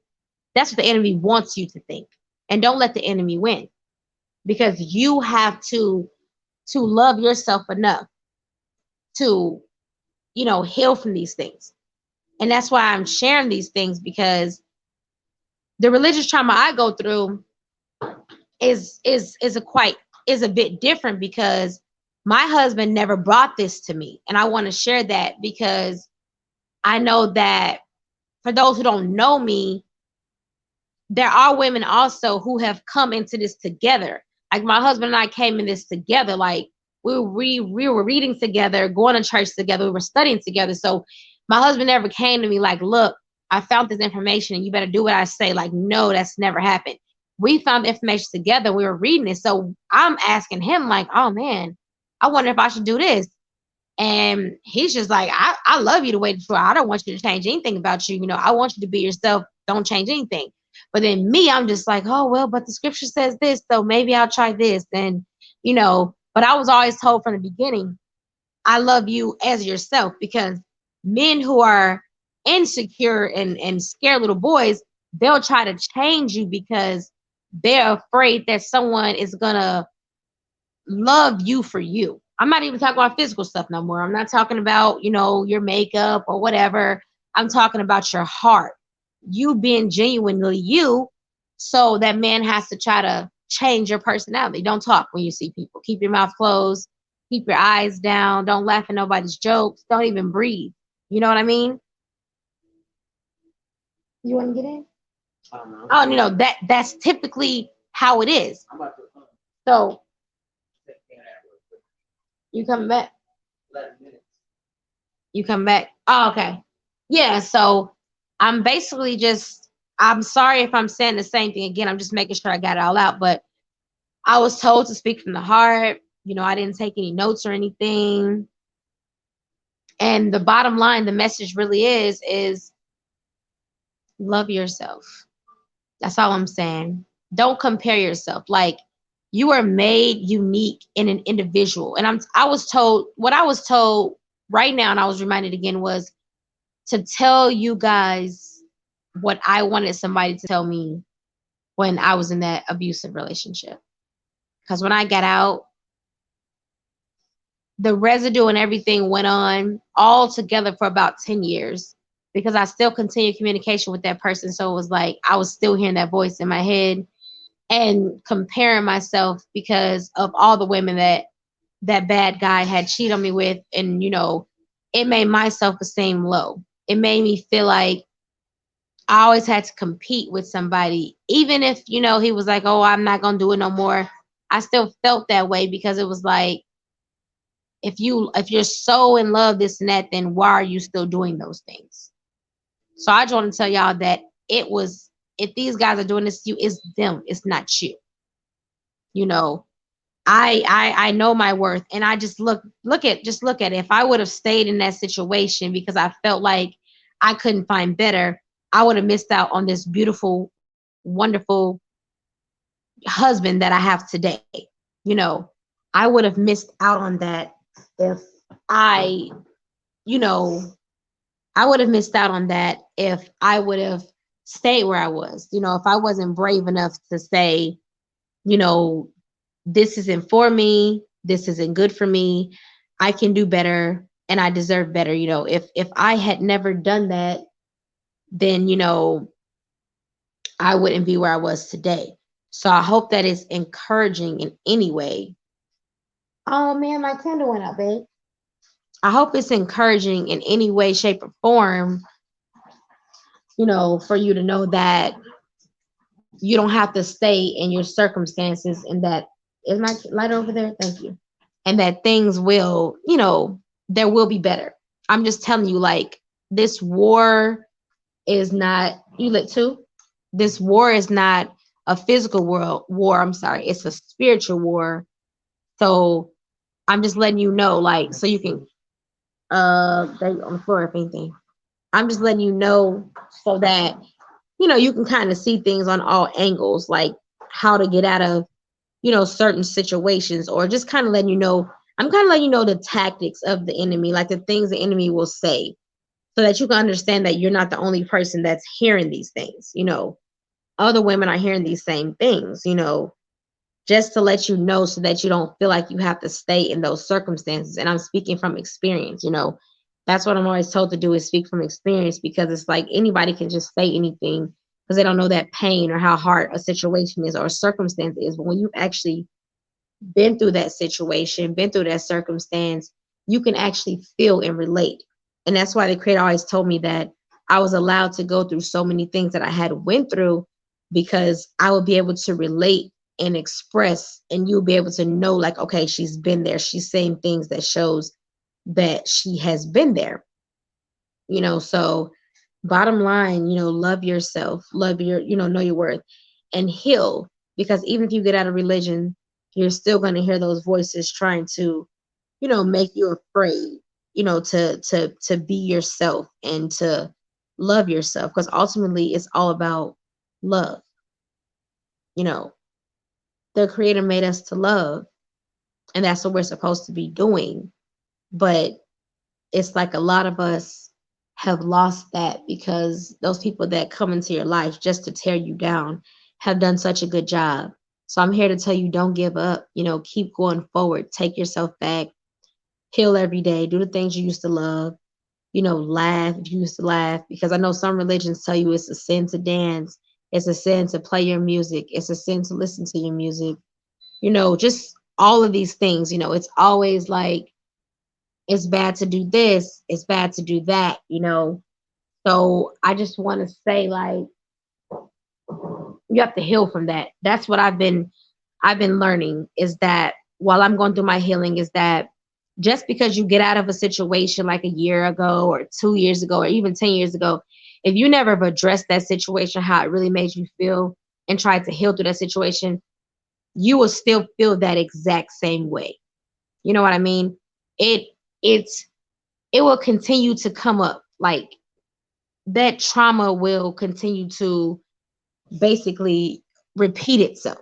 That's what the enemy wants you to think. And don't let the enemy win, because you have to love yourself enough to, you know, heal from these things. And that's why I'm sharing these things, because the religious trauma I go through is a bit different, because my husband never brought this to me. And I want to share that, because I know that for those who don't know me, there are women also who have come into this together. Like my husband and I came in this together. Like we were reading together, going to church together, we were studying together. So my husband never came to me like, look, I found this information and you better do what I say. Like, no, that's never happened. We found the information together. We were reading it. So I'm asking him like, oh man, I wonder if I should do this. And he's just like, I love you the way that you are. I don't want you to change anything about you. You know, I want you to be yourself. Don't change anything. But then me, I'm just like, oh, well, but the scripture says this, so maybe I'll try this. And, you know, but I was always told from the beginning, I love you as yourself, because men who are insecure and scared little boys, they'll try to change you because they're afraid that someone is going to love you for you. I'm not even talking about physical stuff no more. I'm not talking about, you know, your makeup or whatever. I'm talking about your heart. You being genuinely you. So that man has to try to change your personality. Don't talk when you see people. Keep your mouth closed. Keep your eyes down. Don't laugh at nobody's jokes. Don't even breathe. You know what I mean? You want to get in? Oh, no, that's typically how it is. So you come back. You come back. Oh, okay. Yeah. So I'm basically I'm sorry if I'm saying the same thing again. I'm just making sure I got it all out. But I was told to speak from the heart. You know, I didn't take any notes or anything. And the bottom line, the message really is love yourself. That's all I'm saying. Don't compare yourself. Like, you are made unique in an individual. And I was told right now, and I was reminded again, was to tell you guys what I wanted somebody to tell me when I was in that abusive relationship. Because when I got out, the residue and everything went on all together for about 10 years because I still continued communication with that person. So it was like I was still hearing that voice in my head and comparing myself because of all the women that bad guy had cheated on me with. And, you know, it made my self-esteem low. It made me feel like I always had to compete with somebody. Even if, you know, he was like, oh, I'm not going to do it no more. I still felt that way because it was like, if you're so in love, this and that, then why are you still doing those things? So I just want to tell y'all that if these guys are doing this to you, it's them, it's not you. You know, I know my worth, and I just look at it. If I would have stayed in that situation because I felt like I couldn't find better, I would have missed out on this beautiful, wonderful husband that I have today. You know, I would have missed out on that if I would have missed out on that if I would have stayed where I was. You know, if I wasn't brave enough to say, you know, this isn't for me, this isn't good for me, I can do better and I deserve better. You know, if I had never done that, then, you know, I wouldn't be where I was today. So I hope that is encouraging in any way. Oh man, my candle went out, babe. I hope it's encouraging in any way, shape, or form, you know, for you to know that you don't have to stay in your circumstances, and that is my light over there. Thank you. And that things will, you know, there will be better. I'm just telling you, like, this war is not, you lit too? This war is not a physical war. I'm sorry. It's a spiritual war. So I'm just letting you know, like, so you can, they on the floor, if anything. I'm just letting you know so that, you know, you can kind of see things on all angles, like how to get out of, you know, certain situations, or just kind of letting you know, I'm kind of letting you know the tactics of the enemy, like the things the enemy will say, so that you can understand that you're not the only person that's hearing these things. You know, other women are hearing these same things, you know, just to let you know so that you don't feel like you have to stay in those circumstances. And I'm speaking from experience, you know, that's what I'm always told to do, is speak from experience, because it's like anybody can just say anything because they don't know that pain or how hard a situation is or a circumstance is. But when you've actually been through that situation, been through that circumstance, you can actually feel and relate. And that's why the creator always told me that I was allowed to go through so many things that I had went through, because I would be able to relate and express, and you'll be able to know, like, okay, she's been there. She's saying things that shows that she has been there. So bottom line, love yourself, love your, know your worth, and heal. Because even if you get out of religion, you're still going to hear those voices trying to, make you afraid, to be yourself and to love yourself. Because ultimately it's all about love. The creator made us to love, and that's what we're supposed to be doing. But it's like a lot of us have lost that, because those people that come into your life just to tear you down have done such a good job. So I'm here to tell you, don't give up, keep going forward, take yourself back, heal every day, do the things you used to love, laugh if you used to laugh, because I know some religions tell you it's a sin to dance, it's a sin to play your music, it's a sin to listen to your music, just all of these things, it's always like, it's bad to do this, it's bad to do that, So I just want to say, like, you have to heal from that. That's what I've been learning, is that while I'm going through my healing, is that just because you get out of a situation like a year ago or 2 years ago or even 10 years ago, if you never have addressed that situation, how it really made you feel, and tried to heal through that situation, you will still feel that exact same way. You know what I mean? It will continue to come up. Like, that trauma will continue to basically repeat itself.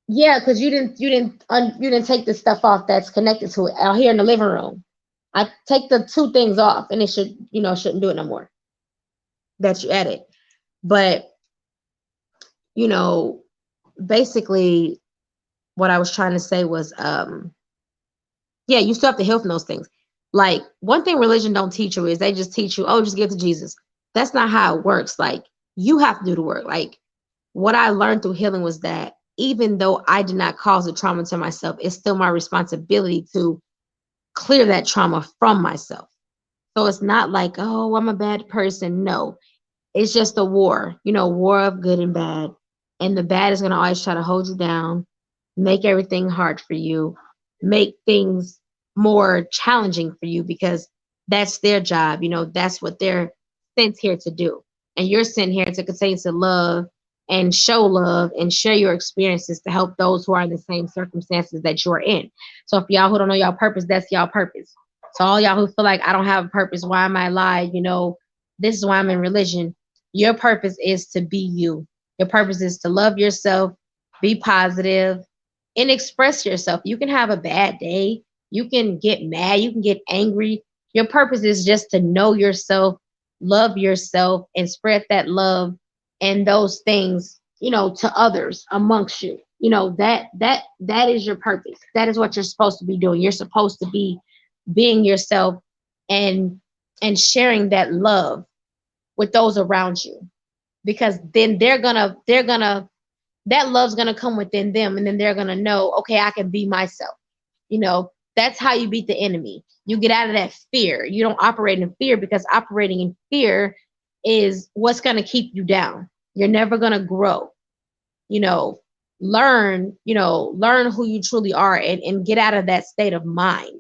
Yeah, because you didn't take the stuff off that's connected to it out here in the living room. I take the two things off, and it shouldn't do it no more. That you edit, but basically, what I was trying to say was, yeah, you still have to heal from those things. Like, one thing religion don't teach you is they just teach you, oh, just give to Jesus. That's not how it works. Like, you have to do the work. Like, what I learned through healing was that even though I did not cause the trauma to myself, it's still my responsibility to clear that trauma from myself. So it's not like, oh, I'm a bad person. No, it's just a war, war of good and bad. And the bad is going to always try to hold you down, make everything hard for you, make things more challenging for you, because that's their job. That's what they're sent here to do. And you're sent here to continue to love and show love and share your experiences to help those who are in the same circumstances that you're in. So if y'all who don't know y'all purpose, that's y'all purpose. So all y'all who feel like, I don't have a purpose, why am I alive? This is why I'm in religion. Your purpose is to be you. Your purpose is to love yourself, be positive, and express yourself. You can have a bad day. You can get mad. You can get angry. Your purpose is just to know yourself, love yourself, and spread that love and those things, to others amongst you. That is your purpose. That is what you're supposed to be doing. You're supposed to be being yourself and sharing that love with those around you, because then that love's gonna come within them, and then they're gonna know, okay, I can be myself. That's how you beat the enemy. You get out of that fear. You don't operate in fear, because operating in fear is what's gonna keep you down. You're never gonna grow. Learn who you truly are, and get out of that state of mind.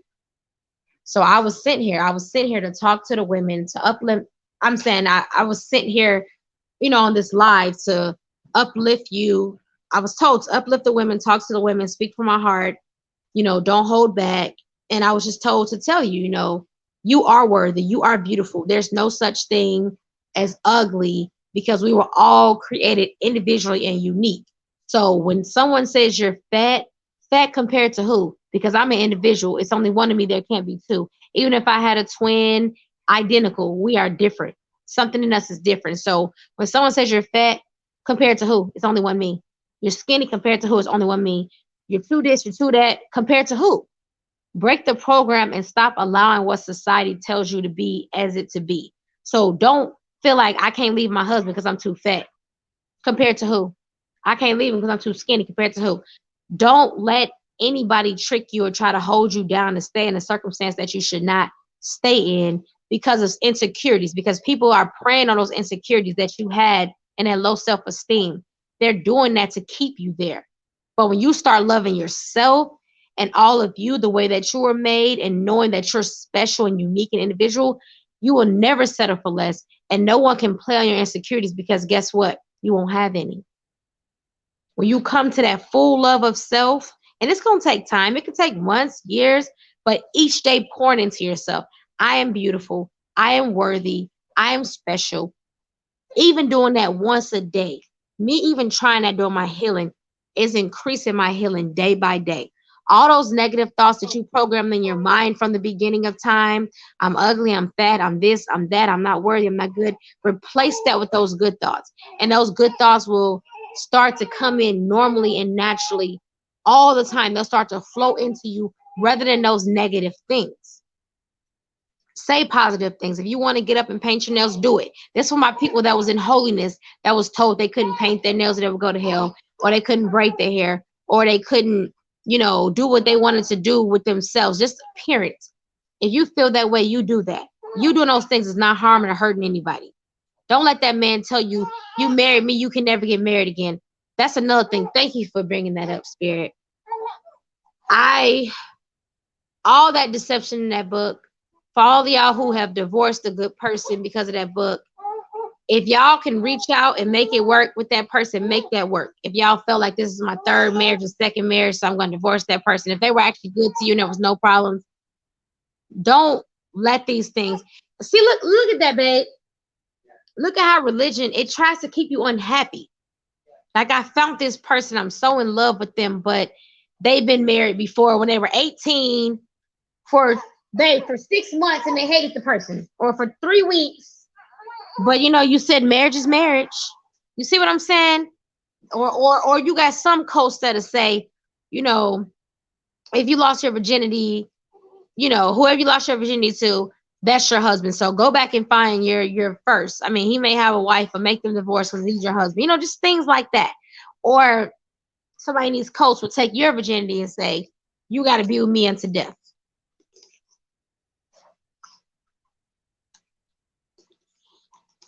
So I was sent here to talk to the women, to uplift. I'm saying I was sent here, on this live to uplift you. I was told to uplift the women, talk to the women, speak from my heart, don't hold back. And I was just told to tell you, you are worthy, you are beautiful. There's no such thing as ugly, because we were all created individually and unique. So when someone says you're fat compared to who? Because I'm an individual. It's only one of me. There can't be two. Even if I had a twin, identical, we are different. Something in us is different. So when someone says you're fat compared to who? It's only one me. You're skinny compared to who? It's only one me. You're too this, you're too that, compared to who? Break the program and stop allowing what society tells you to be as it to be. So don't feel like, I can't leave my husband because I'm too fat. Compared to who? I can't leave him because I'm too skinny. Compared to who? Don't let anybody trick you or try to hold you down to stay in a circumstance that you should not stay in, because of insecurities, because people are preying on those insecurities that you had and that low self-esteem. They're doing that to keep you there. But when you start loving yourself and all of you the way that you were made, and knowing that you're special and unique and individual, you will never settle for less. And no one can play on your insecurities, because guess what? You won't have any. When you come to that full love of self, and it's going to take time, it could take months, years, but each day pouring into yourself. I am beautiful. I am worthy. I am special. Even doing that once a day, me even trying that during my healing is increasing my healing day by day. All those negative thoughts that you programmed in your mind from the beginning of time, I'm ugly, I'm fat, I'm this, I'm that, I'm not worthy, I'm not good, replace that with those good thoughts. And those good thoughts will start to come in normally and naturally all the time. They'll start to flow into you rather than those negative things. Say positive things. If you want to get up and paint your nails, do it. That's for my people that was in holiness, that was told they couldn't paint their nails or they would go to hell, or they couldn't braid their hair, or they couldn't, do what they wanted to do with themselves, just appearance. If you feel that way, you do that. You doing those things is not harming or hurting anybody. Don't let that man tell you, you married me, you can never get married again. That's another thing. Thank you for bringing that up, Spirit. All that deception in that book, for all of y'all who have divorced a good person because of that book, if y'all can reach out and make it work with that person, make that work. If y'all felt like this is my third marriage or second marriage, so I'm going to divorce that person, if they were actually good to you and there was no problems, don't let these things. See, look at that, babe. Look at how religion, it tries to keep you unhappy. Like, I found this person, I'm so in love with them, but they've been married before when they were 18 for 6 months and they hated the person, or for 3 weeks. But you said marriage is marriage. You see what I'm saying? Or you got some coast that say, if you lost your virginity, whoever you lost your virginity to, that's your husband. So go back and find your first. I mean, he may have a wife, but make them divorce because he's your husband. Just things like that. Or somebody in these coasts will take your virginity and say, you got to be with me unto death.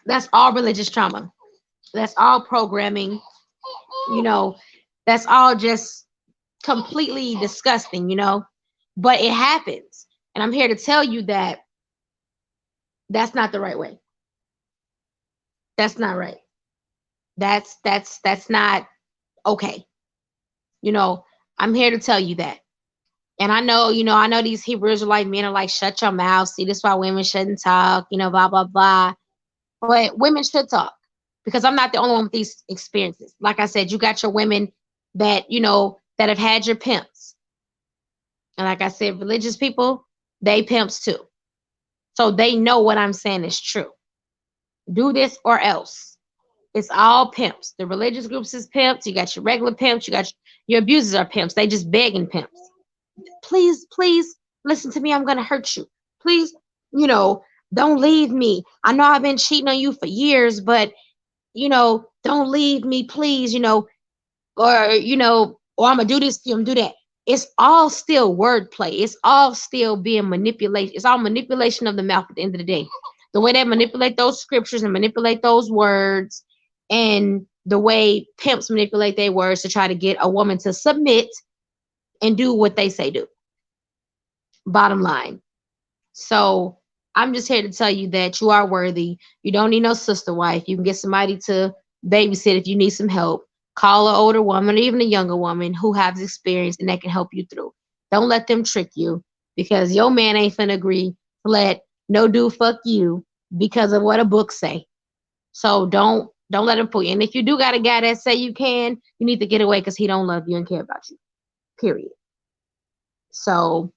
That's all religious trauma. That's all programming. That's all just completely disgusting, but it happens. And I'm here to tell you that that's not the right way. That's not right. That's not okay. I'm here to tell you that. And I know these Hebrew Israelite men are like, shut your mouth. See, this is why women shouldn't talk, blah, blah, blah. But women should talk, because I'm not the only one with these experiences. Like I said, you got your women that, that have had your pimps. And like I said, religious people, they pimps too. So they know what I'm saying is true. Do this or else. It's all pimps. The religious groups is pimps. You got your regular pimps. You got your abusers are pimps. They just begging pimps. Please, please listen to me. I'm going to hurt you. Please, don't leave me. I know I've been cheating on you for years, but, don't leave me, please, or I'm going to do this to you, I'm going to do that. It's all still wordplay. It's all still being manipulated. It's all manipulation of the mouth at the end of the day. The way they manipulate those scriptures and manipulate those words, and the way pimps manipulate their words to try to get a woman to submit and do what they say do. Bottom line. So I'm just here to tell you that you are worthy. You don't need no sister wife. You can get somebody to babysit if you need some help. Call an older woman or even a younger woman who has experience and that can help you through. Don't let them trick you, because your man ain't finna agree to let no dude fuck you because of what a book say. So don't let him fool you. And if you do got a guy that say you can, you need to get away, because he don't love you and care about you. Period. So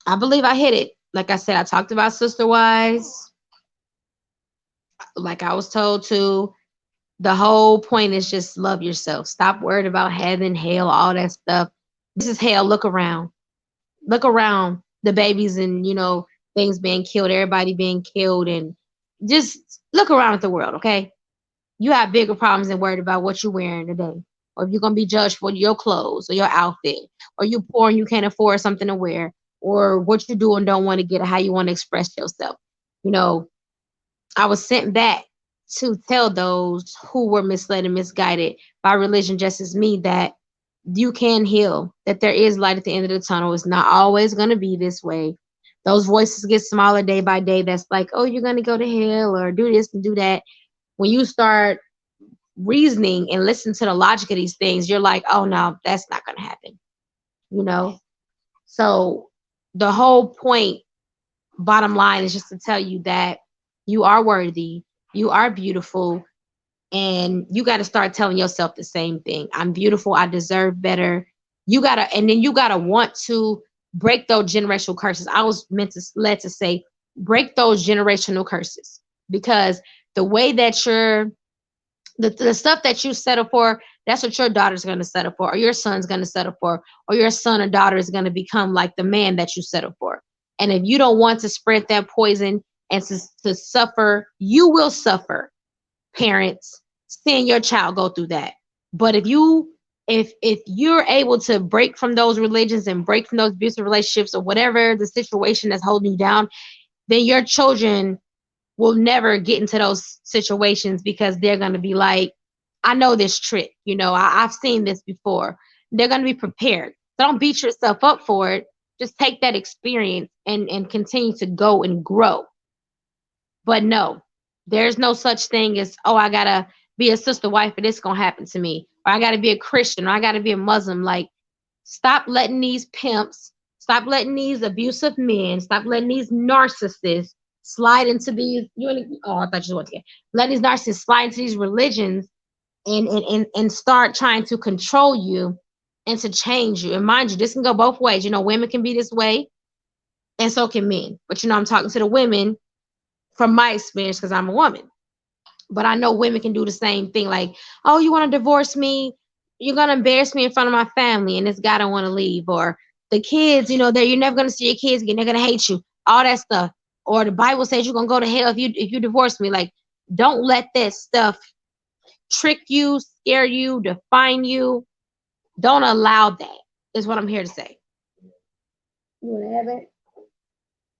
I believe I hit it. Like I said, I talked about sister wives. Like I was told to. The whole point is just love yourself. Stop worried about heaven, hell, all that stuff. This is hell. Look around. Look around. The babies and, things being killed, everybody being killed. And just look around at the world, okay? You have bigger problems than worried about what you're wearing today. Or if you're going to be judged for your clothes or your outfit. Or you're poor and you can't afford something to wear. Or what you do and don't want to get, or how you want to express yourself. I was sent back to tell those who were misled and misguided by religion, just as me, that you can heal, that there is light at the end of the tunnel. It's not always going to be this way. Those voices get smaller day by day. That's like, oh, you're going to go to hell or do this and do that. When you start reasoning and listen to the logic of these things, you're like, oh, no, that's not going to happen. You know? So the whole point, bottom line, is just to tell you that you are worthy, you are beautiful, and you got to start telling yourself the same thing. I'm beautiful. I deserve better. And then you got to want to break those generational curses. I was led to say, break those generational curses, because the way that the stuff that you settle for, that's what your daughter's going to settle for, or your son's going to settle for, or your son or daughter is going to become like the man that you settle for. And if you don't want to spread that poison and to suffer, you will suffer, parents, seeing your child go through that. But if you're able to break from those religions and break from those abusive relationships or whatever the situation that's holding you down, then your children will never get into those situations, because they're going to be like, I know this trick. I've seen this before. They're going to be prepared. So don't beat yourself up for it. Just take that experience and continue to go and grow. But no, there's no such thing as, oh, I got to be a sister wife and it's going to happen to me. Or I got to be a Christian, or I got to be a Muslim. Like, stop letting these pimps, stop letting these abusive men, stop letting these narcissists slide into these, I thought you wanted to get, let these narcissists slide into these religions and start trying to control you and to change you. And mind you, this can go both ways. Women can be this way, and so can men. But I'm talking to the women from my experience, because I'm a woman. But I know women can do the same thing. Like, oh, you want to divorce me? You're going to embarrass me in front of my family, and this guy don't want to leave. Or the kids, you're never going to see your kids again. They're going to hate you. All that stuff. Or the Bible says you're going to go to hell if you divorce me. Like, don't let that stuff trick you, scare you, define you. Don't allow that, is what I'm here to say. You want to have it?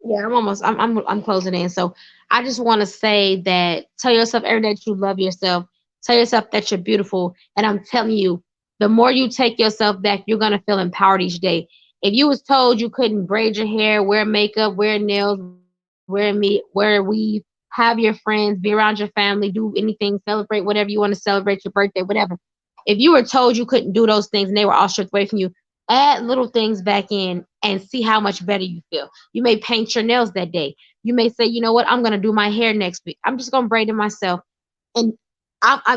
Yeah, I'm closing in. So I just want to say that tell yourself every day that you love yourself. Tell yourself that you're beautiful. And I'm telling you, the more you take yourself back, you're going to feel empowered each day. If you was told you couldn't braid your hair, wear makeup, wear nails, wear a weave, have your friends, be around your family, do anything, celebrate whatever you want to celebrate, your birthday, whatever. If you were told you couldn't do those things and they were all stripped away from you, add little things back in and see how much better you feel. You may paint your nails that day. You may say, you know what, I'm going to do my hair next week. I'm just going to braid it myself. And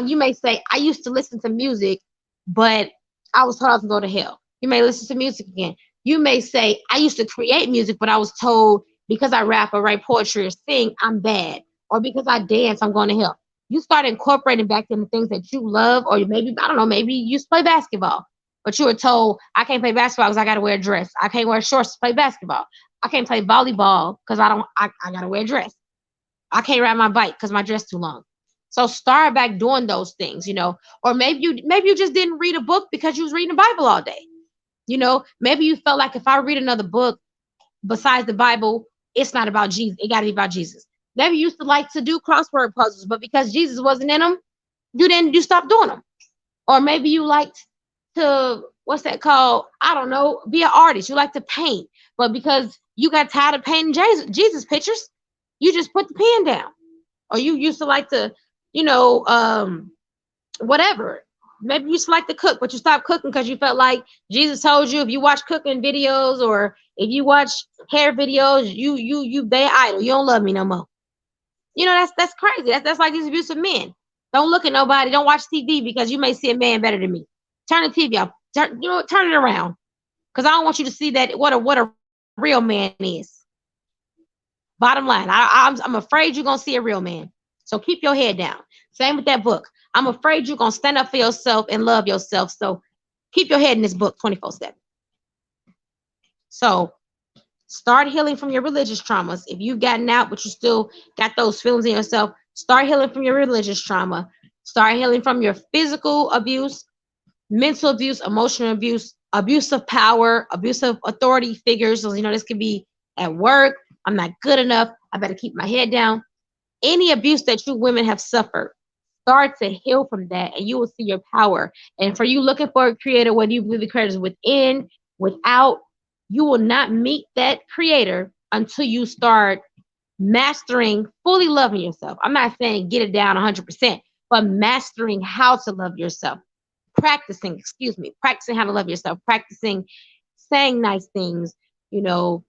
you may say, I used to listen to music, but I was told I was going to go to hell. You may listen to music again. You may say, I used to create music, but I was told because I rap or write poetry or sing, I'm bad. Or because I dance, I'm going to hell. You start incorporating back into things that you love, or maybe, I don't know, maybe you used to play basketball, but you were told, I can't play basketball because I got to wear a dress. I can't wear shorts to play basketball. I can't play volleyball because I got to wear a dress. I can't ride my bike because my dress too long. So start back doing those things, or maybe you just didn't read a book because you was reading the Bible all day. Maybe you felt like if I read another book besides the Bible, it's not about Jesus. It got to be about Jesus. Maybe you used to like to do crossword puzzles, but because Jesus wasn't in them, you stopped doing them. Or maybe you liked to, what's that called? I don't know, be an artist. You like to paint, but because you got tired of painting Jesus pictures, you just put the pen down. Or you used to like to, whatever. Maybe you used to like to cook, but you stopped cooking because you felt like Jesus told you if you watch cooking videos or if you watch hair videos, you they idol. You don't love me no more. That's crazy. That's like these abusive men. Don't look at nobody. Don't watch TV because you may see a man better than me. Turn the TV off. Turn it around. Because I don't want you to see that what a real man is. Bottom line, I'm afraid you're gonna see a real man. So keep your head down. Same with that book. I'm afraid you're gonna stand up for yourself and love yourself. So keep your head in this book 24/7. So start healing from your religious traumas. If you've gotten out, but you still got those feelings in yourself, start healing from your religious trauma. Start healing from your physical abuse, mental abuse, emotional abuse, abuse of power, abuse of authority figures. So, this could be at work. I'm not good enough. I better keep my head down. Any abuse that you women have suffered, start to heal from that, and you will see your power. And for you looking for a creator, whether you believe the creator is within, without, you will not meet that creator until you start mastering fully loving yourself. I'm not saying get it down 100%, but mastering how to love yourself. Practicing how to love yourself, practicing saying nice things, you know,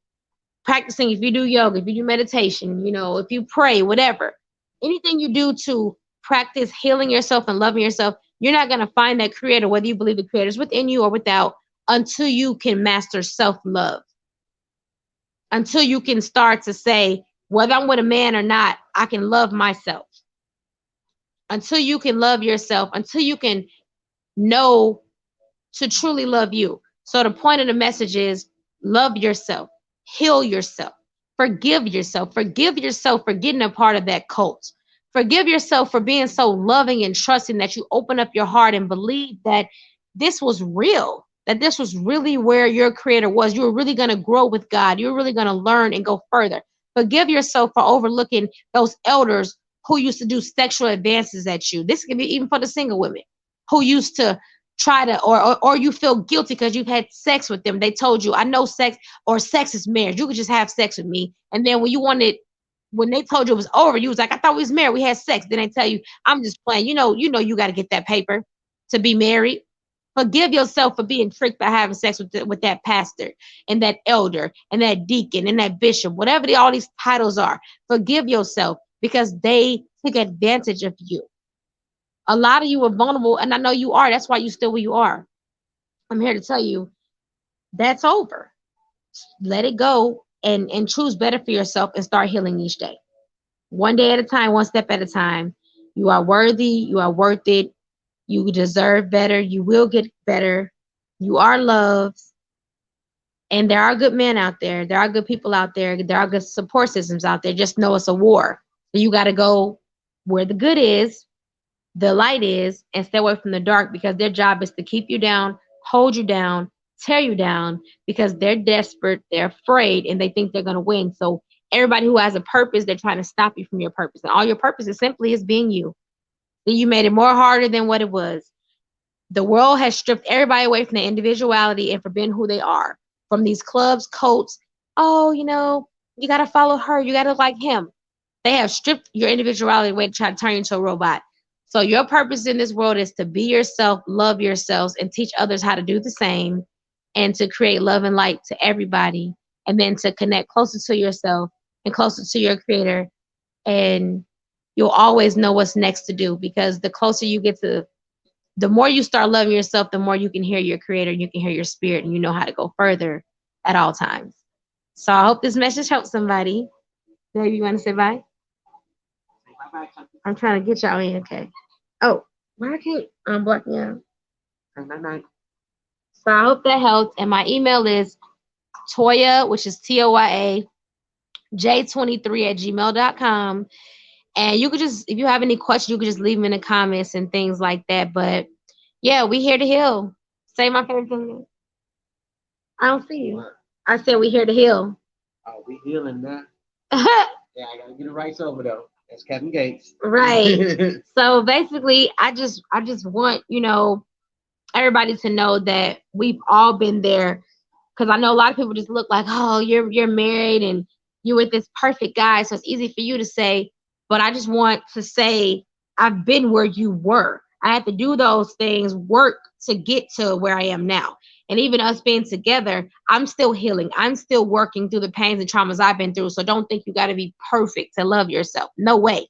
practicing if you do yoga, if you do meditation, you know, if you pray, whatever. Anything you do to practice healing yourself and loving yourself, you're not going to find that creator, whether you believe the creator is within you or without, until you can master self-love. Until you can start to say, whether I'm with a man or not, I can love myself. Until you can love yourself, until you can know to truly love you. So the point of the message is love yourself, heal yourself, forgive yourself for getting a part of that cult. Forgive yourself for being so loving and trusting that you open up your heart and believe that this was real, that this was really where your creator was. You were really going to grow with God. You're really going to learn and go further. Forgive yourself for overlooking those elders who used to do sexual advances at you. This can be even for the single women who used to try to, or you feel guilty because you've had sex with them. They told you, I know sex, or sex is marriage. You could just have sex with me. And then when they told you it was over, you was like, I thought we was married. We had sex. Then they tell you, I'm just playing. You know, you got to get that paper to be married. Forgive yourself for being tricked by having sex with that pastor and that elder and that deacon and that bishop, whatever all these titles are. Forgive yourself because they took advantage of you. A lot of you are vulnerable, and I know you are. That's why you're still where you are. I'm here to tell you that's over. Let it go and choose better for yourself and start healing each day. One day at a time, one step at a time. You are worthy. You are worth it. You deserve better. You will get better. You are loved. And there are good men out there. There are good people out there. There are good support systems out there. Just know it's a war. So you got to go where the good is, the light is, and stay away from the dark, because their job is to keep you down, hold you down, tear you down, because they're desperate, they're afraid, and they think they're going to win. So everybody who has a purpose, they're trying to stop you from your purpose. And all your purpose is simply is being you. Then you made it more harder than what it was. The world has stripped everybody away from their individuality and for being who they are. From these clubs, cults, oh, you know, you got to follow her, you got to like him. They have stripped your individuality away to try to turn you into a robot. So your purpose in this world is to be yourself, love yourselves, and teach others how to do the same, and to create love and light to everybody, and then to connect closer to yourself and closer to your creator. And you'll always know what's next to do, because the closer you get to, the more you start loving yourself, the more you can hear your creator, you can hear your spirit, and you know how to go further at all times. So I hope this message helps somebody. Baby, you want to say bye? I'm trying to get y'all in, okay. Oh, why I can't unblock you? Night. So I hope that helped. And my email is Toya, which is TOYA, J23@gmail.com. And you could just, if you have any questions, you could just leave them in the comments and things like that. But yeah, we here to heal. Say my favorite thing. I don't see you. What? I said we here to heal. Oh, we healing now. Yeah, I gotta get it right over though. That's Kevin Gates. Right. So basically, I just want, you know, everybody to know that we've all been there. Because I know a lot of people just look like, oh, you're married and you're with this perfect guy, so it's easy for you to say. But I just want to say I've been where you were. I had to do those things, work to get to where I am now. And even us being together, I'm still healing. I'm still working through the pains and traumas I've been through. So don't think you got to be perfect to love yourself. No way.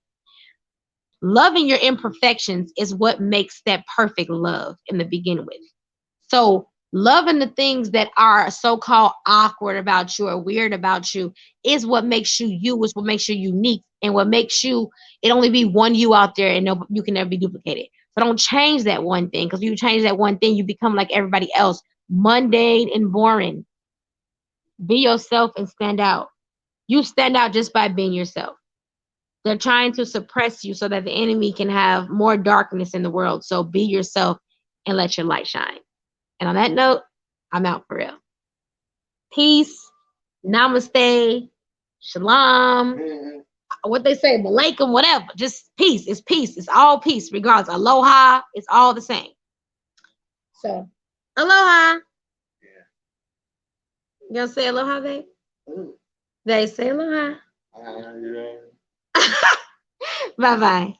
Loving your imperfections is what makes that perfect love in the begin with. So loving the things that are so-called awkward about you or weird about you is what makes you you, is what makes you unique, and what makes you, it only be one you out there, and no, you can never be duplicated. So don't change that one thing, because if you change that one thing, you become like everybody else, mundane and boring. Be yourself and stand out. You stand out just by being yourself. They're trying to suppress you so that the enemy can have more darkness in the world. So be yourself and let your light shine. And on that note, I'm out for real. Peace. Namaste. Shalom. what they say, Malaikum, whatever. Just peace. It's peace. It's all peace, regardless. Aloha, it's all the same. So, aloha. Yeah. You gonna say aloha, babe? They say aloha. Yeah. Bye-bye.